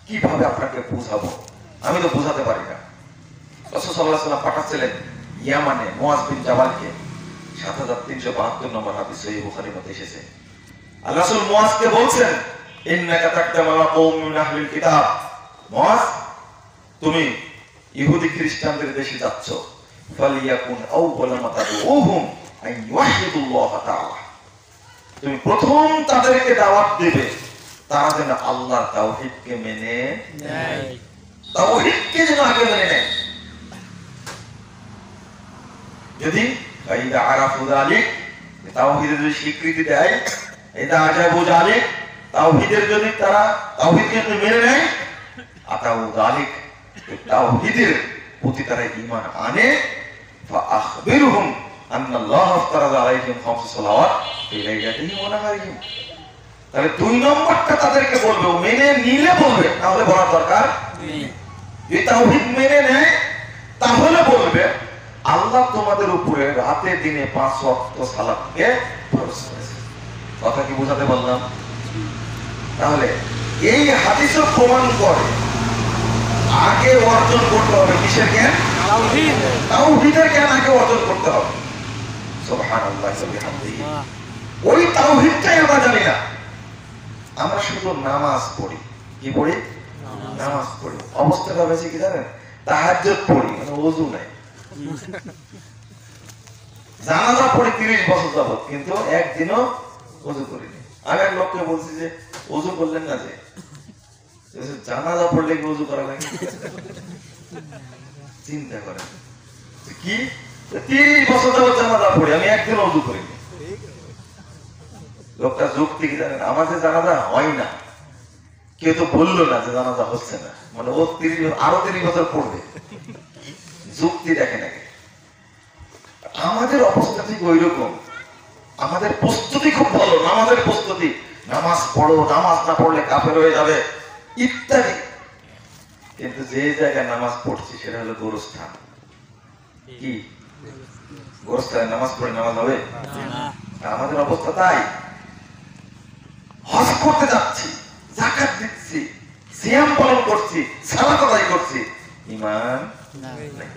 কিভাবে আপনাকে বুঝাবো? আমি তো বুঝাতে পারি না। রাসূল সাল্লাল্লাহু আলাইহি ওয়াসাল্লাম পাঠাচ্ছিলেন ইয়ামানে মুআয বিন জাবালকে। 7372 নম্বর হাদিস সহিহ বুখারীর মধ্যে এসেছে। আল্লাহ রাসূল মুআযকে বলছেন, ইন্নাকা তাকদামু আলা কওমিন মিন আহলিল কিতাব। মুআয, তুমি ইহুদি খ্রিস্টানদের দেশে যাচ্ছ, ফালিয়াকুন আউওয়ালা মা তাদউহুম আন ইউহিদুল্লাহ তাআলা। তুমি প্রথম তাদেরকে দাওয়াত দিবে তারা যেন আল্লাহর তাওহীদকে মেনে নেয়, তাওহীদকে যেন আগে মেনে নেয়। যদি ফাইদা আরাফু যালিক, তাওহীদের যদি স্বীকৃতি দেয়, এটা আজাবু জালিক, তাওহীদের যদি তারা তাওহীদকে যদি মেনে নেয়, আতাউ জালিক, তাওহীদের প্রতি তারা ঈমান আনে, ফাআখবিরহুম আন্নাল্লাহ আফতারাদা আলাইহিম খামসা সালাওয়াত ফি লাইলাতিহিম ওয়া নাহারিহিম। তাহলে 2 নম্বরটা তাদেরকে বলবে, ও মেনে নিলে বলবে, তাহলে বলার দরকার নেই। যদি তাওহীদ মেনে নেয় তাহলে বলবে আল্লাহ তোমাদের উপরে রাতে দিনে 5 ওয়াক্ত সালাতকে ফরজ করেছে। কথা কি বোঝাতে পারলাম? তাহলে এই হাদিসও প্রমাণ করে আগে অর্জন করতে হবে কিসের জ্ঞান? তাওহীদ। তাওহীদের জ্ঞান আগে অর্জন করতে হবে। সুবহানাল্লাহ ওয়া বিহামদিহি। ওই তাওহীদটাই আমরা জানি না, আমরা শুধু নামাজ পড়ি। কি পড়ি? নামাজ পড়ি। অবস্থাটা হয়েছে কি জানেন? তাহাজ্জুদ পড়ি, মানে ওযু নাই। জানাজা পড়ি 30 বছর যাবত, কিন্তু একদিনও ওযু করিনি। আমি এক লোককে বলছি যে ওযু করলেন না, যে জানাজা পড়লে কি ওযু করা লাগে? চিন্তা করেন কি 30 বছর যাবত জানাজা পড়ি, আমি একদিনও ওযু করিনি। লোকটা যুক্তি কি জানেন? আমার যে জানাজা হয় না, কেউ তো বললো না যে জানাজা হচ্ছে না, মানে ও 30 বছর পড়বে। যুক্তি দেখে নাকি? আমাদের অবস্থা ঠিক ওই রকম। আমাদের প্রস্তুতি খুব ভালো, নামাজের প্রস্তুতি, নামাজ পড়ো, নামাজ না পড়লে কাফের হয়ে যাবে ইত্যাদি। কিন্তু যে জায়গায় নামাজ পড়ছি সেটা হলো গোরস্থান। কি গোরস্থানে নামাজ পড়ে নামাজ হবে? আমাদের অবস্থা তাই। হজ করতে যাচ্ছি, যাকাত দিচ্ছি, সিয়াম পালন করছি, সালাত আদায় করছি, ঈমান নাই।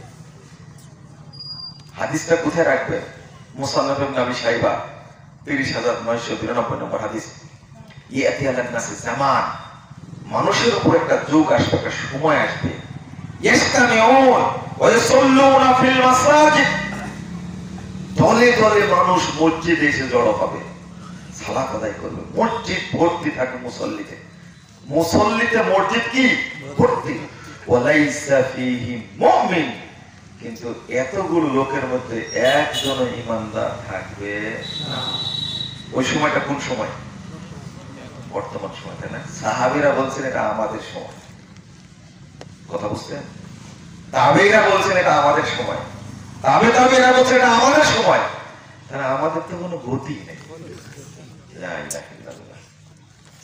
হাদিসটা কোথায় রাখবেন? মুসান্নাফ ইবনে আবি শাইবা 30992 নম্বর হাদিস। ইয়াতি আলান নাসি জামান, মানুষের উপর একটা যুগ আসবে, একটা সময় আসবে, ইস্তামিউন ওয়া ইউসাল্লুনা ফিল মাসাজিদ, দলে দলে মানুষ মসজিদে এসে জড়ো হবে, সালাত আদায় করবে। মসজিদ ভর্তি থাকে মুসল্লিতে, মুসল্লিতে মসজিদ কি ভর্তি। ওয়ালাইসা ফীহি মুমিন, কিন্তু এতগুলো লোকের মধ্যে একজন ঈমানদার থাকবে না। ওই সময়টা কোন সময়? বর্তমান সময়, তাই না? সাহাবীরা বলছেন এটা আমাদের সময়। কথা বুঝছেন? তাবেঈরা বলছেন এটা আমাদের সময়, তাবেঈরা বলছেন এটা আমাদের সময়। তাহলে আমাদের তো কোনো গতি নেই। লা ইলাহা ইল্লাল্লাহ।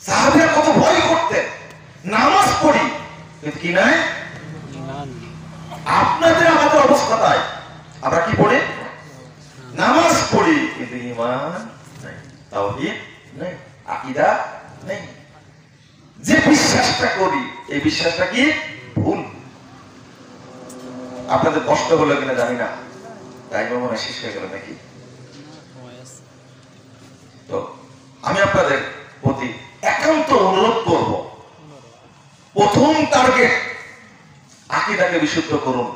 সাহাবীরা কত ভয় করতেন, নামাজ পড়ি কিন্তু কি নাই? আপনাদের আমাদের অবস্থা তাই। আমরা কি পড়ি? নামাজ পড়ি কিন্তু ঈমান নাই, তাওহীদ নাই, আকীদা নাই। যে বিশ্বাসটা করি এই বিশ্বাসটা কি ভুল। আপনাদের কষ্ট হলো কিনা জানি না, তাই মনে হয় শেষ হয়ে গেল নাকি? তো আমি আপনাদের প্রতি একান্ত অনুরোধ করব, প্রথম টার্গেট আকীদাকে বিশুদ্ধ করুন।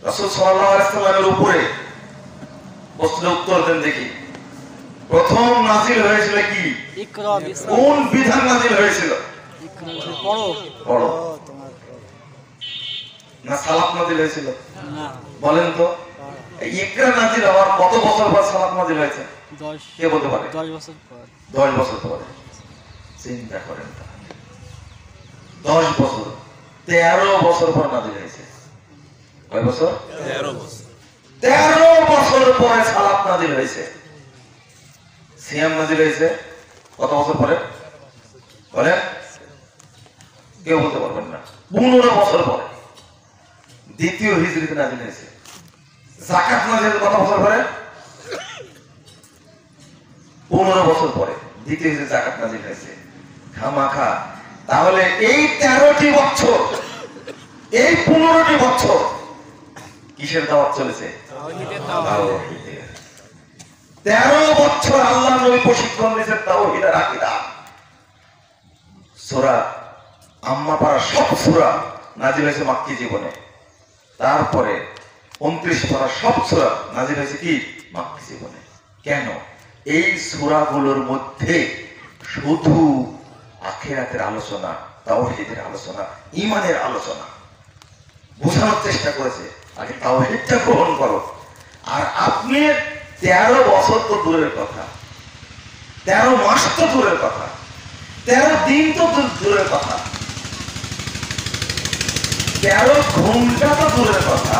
রাসূল সাল্লাল্লাহু আলাইহি ওয়াসাল্লামের উপরে প্রশ্নের উত্তর দেন দেখি। প্রথম নাযিল হয়েছিল কি? ইকরা বিসমি, কোন বিধান নাযিল হয়েছিল? ইকরা পড়ো। পড়ো না সালাত নাযিল হয়েছিল? না। বলেন তো ইকরা নাযিল হওয়ার কত বছর পর সালাত নাযিল হয়েছে? 10। কে বলতে পারে? 10 বছর পর। 10 বছর পরে। চিন্তা করেন, 10 বছর, 13 বছর পর নাযিল হয়েছে। কয় বছর? 13 বছর। 13 বছর পরে সালাত নাযিল হয়েছে। সিয়াম নাযিল হয়েছে কত বছর পরে? বলেন, কেউ বলতে পারবেন না। 15 বছর পরে দ্বিতীয় হিজরিতে নাযিল হয়েছে। যাকাত নাযিল কত বছর পরে? 15 বছর পরে দ্বিতীয় হিজরিতে যাকাত নাযিল হয়েছে। খামাখা তাহলে এই 13টি বছর, এই 15টি বছর কিসের দাওয়াত চলেছে? তাওহীদের দাওয়াত। 13 বছর আল্লাহ নবী প্রশিক্ষণ দিয়েছেন তাওহীদের আকীদা। সূরা আম্মা পারা সব সূরা নাযিল হয়েছে মাক্কি জীবনে। তারপরে 29 পারা সব সূরা নাযিল হয়েছে কি? মাক্কি জীবনে। কেন? এই সূরাগুলোর মধ্যে শুধু আখিরাতের আলোচনা, তাওহীদের আলোচনা, ঈমানের আলোচনা বোঝানোর চেষ্টা করেছে। আগে তাওহীদটা গ্রহণ করো। আর আপনি 13 বছর তো দূরের কথা, 13 মাস তো দূরের কথা, 13 দিন তো দূরের কথা, 13 ঘন্টা তো দূরের কথা,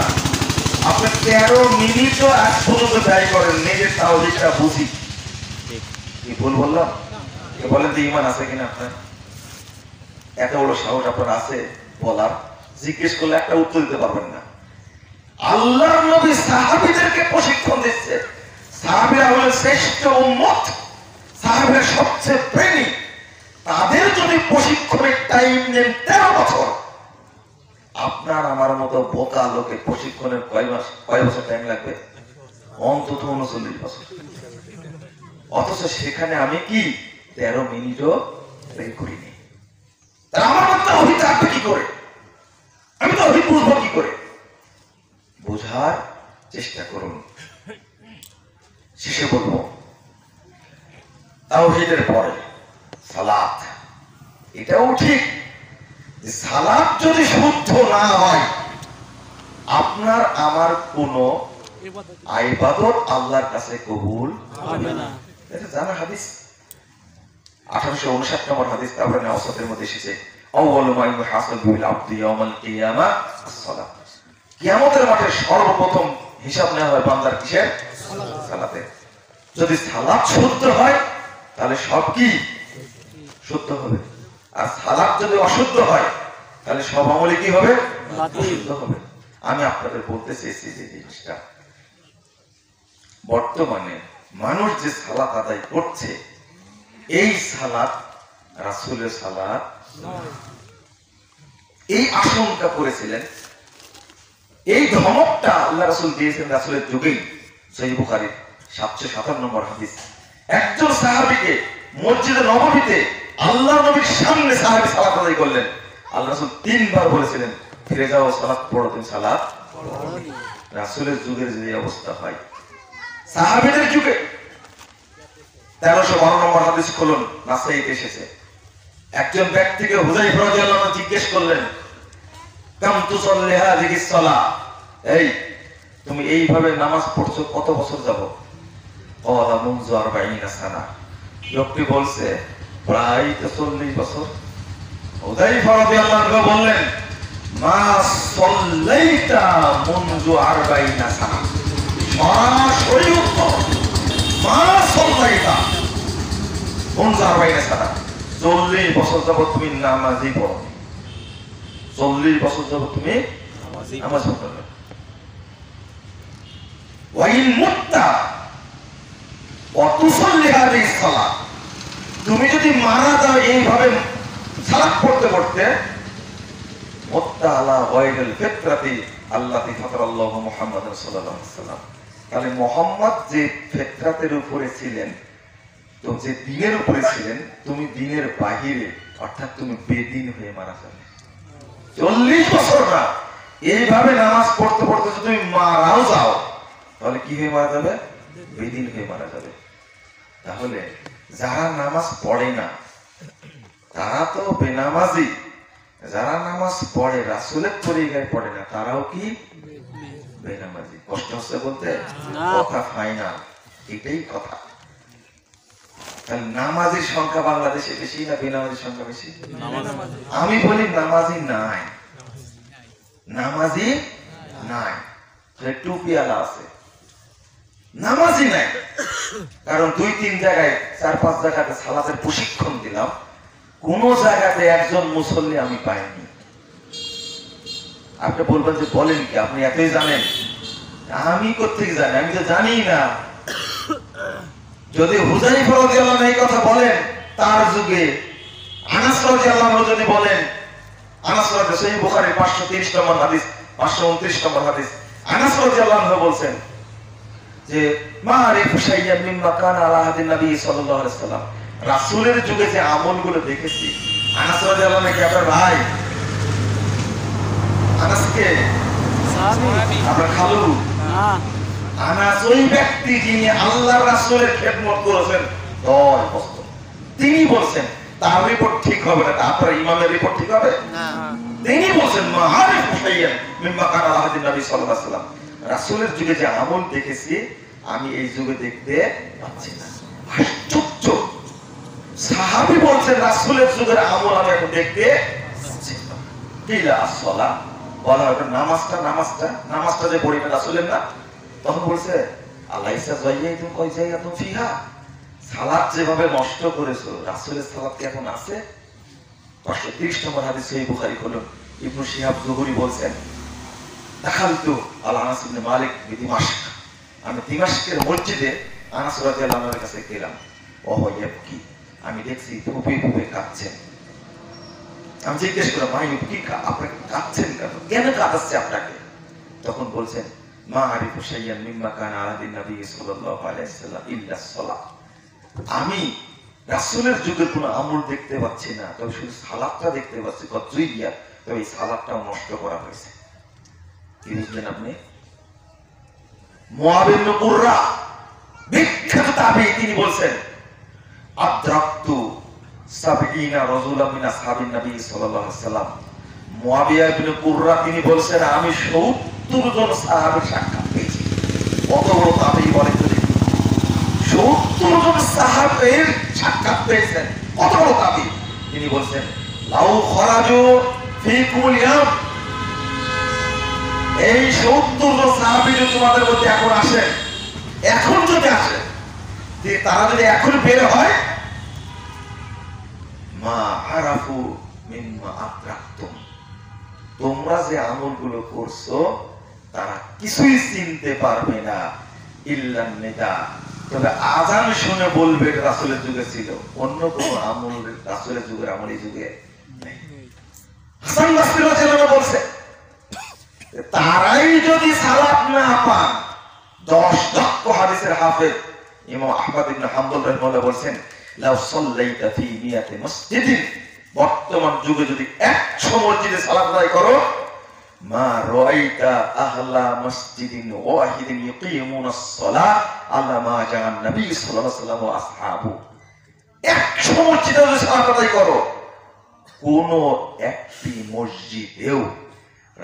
আপনি 13 মিনিটও আজ পর্যন্ত ব্যয় করেন নিজের তাওহীদটা বুঝি। কি ভুল বললাম? বলেন তো ঈমান আছে কিনা আপনার? এত বড় সাহস আপনার আছে বলার? জিজ্ঞেস করলে একটা উত্তর দিতে পারবেন না। আল্লাহর নবী সাহাবীদেরকে প্রশিক্ষণ দিচ্ছে। সাহাবীরা হলেন শ্রেষ্ঠ উম্মত, সাহাবীরা সবচেয়ে প্রেমী। তাদের যদি প্রশিক্ষণের টাইম নেন 13 বছর, আপনার আমার মতো বোকা লোকে প্রশিক্ষণের কয় বছর টাইম লাগবে? অন্তত 39 বছর। অথচ সেখানে আমি কি 13 মিনিটও বের করিনি। আমার মতো অভিজ্ঞ থাকবে কি করে? আমি তো অভিজ্ঞ বুঝবো কি করে? বোঝার চেষ্টা করুন। শেষে বলবো, তাওহীদের পরে সালাত। এটাও ঠিক, সালাত যদি শুদ্ধ না হয়, আপনার আমার কোন ইবাদত আল্লাহর কাছে কবুল হবে না। এটা জানা হাদিস, 1859 নম্বর হাদিস তাবরানী আওসাতের মধ্যে এসেছে, আউয়ালু মা ইউহাসাবু বিল আবদি ইয়াউমাল কিয়ামা as-সালাত। কিয়ামতের মাঠে সর্বপ্রথম হিসাব নেওয়া হয় বান্দার কিসের? সালাতে। যদি সালাত শুদ্ধ হয় তাহলে সব কি শুদ্ধ হবে, আর সালাত যদি অশুদ্ধ হয় তাহলে সব আমলে কি হবে? অশুদ্ধ হবে। আমি আপনাদের বলতে চেয়েছি যে জিনিসটা, বর্তমানে মানুষ যে সালাত আদায় করছে, এই সালাত রাসূলের সালাত নয়। এই আশঙ্কা করেছিলেন, এই ধমকটা আল্লাহ রাসূল দিয়েছেন রাসূলের যুগেই। সহিহ বুখারীর 757 নম্বর হাদিস, একজন সাহাবীকে মসজিদে নববীতে আল্লাহ নবীর সামনে সাহাবী সালাত আদায় করলেন। আল্লাহ রাসূল 3 বার বলেছিলেন, ফিরে যাও, সালাত পড়ো, তুমি সালাত পড়ো। রাসূলের যুগের যে অবস্থা হয়, সাহাবীদের যুগে 1312 নম্বর হাদিস খুলুন, নাসাইতে এসেছে। একজন ব্যক্তিকে হুযায়ফা রাদিয়াল্লাহু আনহু জিজ্ঞেস করলেন, কাম তুসাল্লি হাযিহিস সালাহ, এই তুমি এইভাবে নামাজ পড়ছো কত বছর যাবত? ক্বালা মুনযু 40 সানা। লোকটি বলছে প্রায় 40 বছর। হুযায়ফা রাদিয়াল্লাহু আনহু বললেন, মা সাল্লাইতা মুনযু 40 সানা। সরাসরি উত্তর, মা সাল্লাইতা মুনযু 40 সানা। 40 বছর যাবত তুমি নামাজই পড়ো, 40 বছর যাবত তুমি নামাজ পড়ো। ওয়াইন মুত্তা ওয়া তুসাল্লি হাযিহিস সালাত, তুমি যদি মারা যাও এইভাবে সালাত পড়তে পড়তে, মুত্তা আলা গায়রিল ফিতরাতি আল্লাতী ফাতারাল্লাহু মুহাম্মাদান সাল্লাল্লাহু আলাইহি ওয়াসাল্লাম। তাহলে মুহাম্মদ যে ফিতরাতের উপরে ছিলেন, তো যে দ্বীনের উপরে ছিলেন, তুমি দ্বীনের বাহিরে, অর্থাৎ তুমি বেদিন হয়ে মারা যাবে। 40 বছর না, এইভাবে নামাজ পড়তে পড়তে যদি তুমি মারাও যাও, তাহলে কি হয়ে মারা যাবে? বেদিন হয়ে মারা যাবে। তাহলে যারা নামাজ পড়ে না তারা তো বেনামাজি, যারা নামাজ পড়ে রাসূলের তরিকায় পড়ে না তারাও কি বেনামাজি? কষ্ট হচ্ছে বলতে? কথা ফাইনাল, এটাই কথা। তাহলে নামাজির সংখ্যা বাংলাদেশে বেশি না বেনামাজির সংখ্যা বেশি? আমি বলি নামাজি নাই, নামাজি নাই। টুপিওয়ালা আছে, নামাজি নাই। কারণ 2-3 জায়গায় 4-5 জায়গাতে সালাতের প্রশিক্ষণ দিলাম, কোন জায়গাতে একজন মুসল্লি আমি পাইনি। আপনি বলবেন যে বলেন কি, আপনি এতই জানেন? আমি কোত্থেকে জানি? আমি তো জানি না। যদি হুযায়ফা রাদিয়াল্লাহু আনহু এই কথা বলেন তার যুগে, আনাস রাদিয়াল্লাহু আনহু যদি বলেন, আনাস রাদিয়াল্লাহু সহিহ বুখারীর 530 নম্বর হাদিস, 529 নম্বর হাদিস, আনাস রাদিয়াল্লাহু আনহু বলছেন যে মা আরিফু শাইয়্যান মিম্মা কানা আলা আহাদিন নবী সাল্লাল্লাহু আলাইহি ওয়াসাল্লাম, রাসূলের যুগে যে আমলগুলো দেখেছি। আনাস রাদিয়াল্লাহু আনহু কি আপনার ভাই? আনাসকে সাহাবী, আপনার খালু না। আনাস ওই ব্যক্তি যিনি আল্লাহর রাসূলের খেদমত করেছেন 10 বছর। তিনি বলছেন তার রিপোর্ট ঠিক হবে না, আপনার ইমামের রিপোর্ট ঠিক হবে না। তিনি বলছেন মা আরিফু শাইয়্যান মিম্মা কানা আলা আহাদিন নবী সাল্লাল্লাহু আলাইহি ওয়াসাল্লাম, রাসূলের যুগে যে আমল দেখেছি আমি এই যুগে দেখতে পাচ্ছি না। আশ্চর্য! সাহাবী বলছেন রাসূলের যুগের আমল আমি এখন দেখতে পাচ্ছি না। কিলা আসসালা, বলা হয় নামাজটা যে পড়ি না রাসূলের না, তখন বলছে আলাইসা যাইয়াতুম কয় যাইয়াতুম ফিহা, সালাত যেভাবে নষ্ট করেছো রাসূলের সালাত কি এখন আছে? 530 নম্বর হাদিস সহিহ বুখারী খুলুন। ইবনু শিহাব যুহরি বলছেন দাখালতু আলা আনাস ইবনে মালিক বিদিমাশক, আমি দিমাশকের মসজিদে আনাস রাদিয়াল্লাহু আনহুর কাছে গেলাম। ওহো ইয়াবকি, আমি দেখছি ফুপে ফুপে কাঁদছেন। আমি জিজ্ঞেস করলাম ভাই কি আপনি কাঁদছেন কেন, কেন কাঁদাচ্ছে আপনাকে? তখন বলছেন মা আরিফু শাইয়ান মিম্মা কানা আলাদিন নবী সাল্লাল্লাহু আলাইহি ওয়াসাল্লাম ইল্লা সালাত, আমি রাসূলের যুগের কোনো আমল দেখতে পাচ্ছি না, তবে শুধু সালাতটা দেখতে পাচ্ছি। কতই গিয়া তবে এই সালাতটাও নষ্ট করা হয়েছে। কি বুঝলেন আপনি? মুআব ইবনে কুররা বিখ্যাত তাবী, তিনি বলছেন আদরাকতু সাবঈনা রাজুলাম মিন আসহাবিন নবী সাল্লাল্লাহু আলাইহি ওয়াসাল্লাম। মুআবিয়া ইবনে কুররা তিনি বলছেন আমি 70 জন সাহাবীর সাক্ষাৎ পেয়েছি। কত বড় তাবী বলেন তো, 70 জন সাহাবীর সাক্ষাৎ পেয়েছেন, কত বড় তাবী। তিনি বলছেন লাউ খরাজু ফিকুল ইয়াম, এই 70 জন সাহাবী যদি তোমাদের মধ্যে এখন আসে, এখন যদি আসে, তারা যদি এখন বের হয়, মা আরাফু মিম্মা আদরাকতুম, তোমরা যে আমলগুলো করছো তারা কিছুই চিনতে পারবে না ইল্লান নিদা, তবে আযান শুনে বলবে রাসূলের যুগে ছিল, অন্য কোন আমল রাসূলের যুগের আমল এই যুগে নেই। হাসান বসরি রাদিয়াল্লাহু আনহু বলছে তারাই যদি সালাত না পান, 10 লক্ষ হাদিসের হাফেজ ইমাম আহমদ ইবনে হাম্বল রাহিমাহুল্লাহ বলেন লাউ সাল্লাইতা ফি মিয়াতি মসজিদিন, বর্তমান যুগে যদি 100 মসজিদে সালাত আদায় করো, মা রাআইতা আহলা মসজিদিন ওয়াহিদিন ইয়ুকিমুনাস সালাত আলা মা জাআন নবী সাল্লাল্লাহু আলাইহি ওয়াসাল্লাম ওয়া আসহাবু, 100 মসজিদে যদি সালাত আদায় করো, কোন একটি মসজিদেও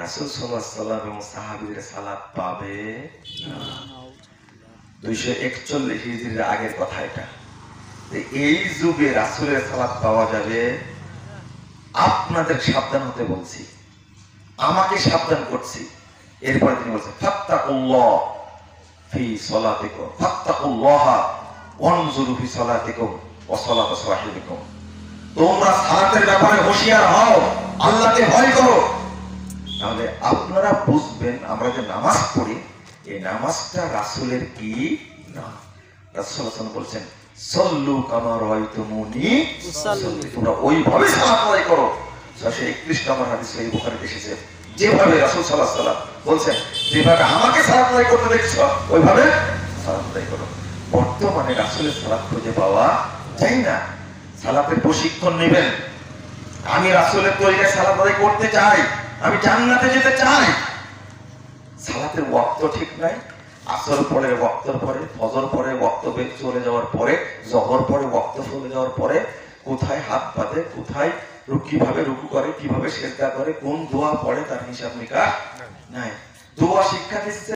রাসূল সাল্লাল্লাহু আলাইহি ওয়াসাল্লাম এবং সাহাবীদের সালাত পাবে না। 241 হিজরির আগের কথা এটা। এই যুগে রাসূলের সালাত পাওয়া যাবে। আপনাদের সাবধান হতে বলছি, আমাকে সাবধান করছি। এরপরে তিনি বলছেন ফাত্তাকুল্লাহ ফি সালাতিকুম, ফাত্তাকুল্লাহ ওয়ানজুরু ফি সালাতিকুম ওয়া সালাতু সাহিবিকুম, তোমরা সালাতের ব্যাপারে হুঁশিয়ার হও, আল্লাহকে ভয় করো। তাহলে আপনারা বুঝবেন আমরা যে নামাজ পড়ি এই নামাজটা রাসূলের কি না। রাসূল সাল্লাল্লাহু আলাইহি ওয়াসাল্লাম বলেন সল্লু কামা রাআইতুমুনি উসাল্লি, তোমরা ওইভাবে সালাত আদায় করো। 631 নম্বর হাদিস সহিহ বুখারীতে এসেছে, যেভাবে রাসূল সাল্লাল্লাহু আলাইহি ওয়াসাল্লাম বলেন যেভাবে আমাকে সালাত আদায় করতে দেখছো ওইভাবে সালাত আদায় করো। বর্তমানে রাসূলের সালাত খুঁজে পাওয়া যায় না। সালাতের প্রশিক্ষণ নেবেন, আমি রাসূলের তরিকায় সালাত আদায় করতে চাই, আমি জান্নাতে যেতে চাই। সালাতের ওয়াক্ত ঠিক নাই, আসর পরে ওয়াক্তের পরে, ফজর পরে ওয়াক্ত চলে যাওয়ার পরে, জহর পরে ওয়াক্ত চলে যাওয়ার পরে কোথায় হাত বাঁধে, কোথায় কিভাবে রুকু করে, কিভাবে সিজদা করে, কোন দোয়া পড়ে তার হিসাব নিকাশ নাই। দোয়া শিক্ষা দিচ্ছে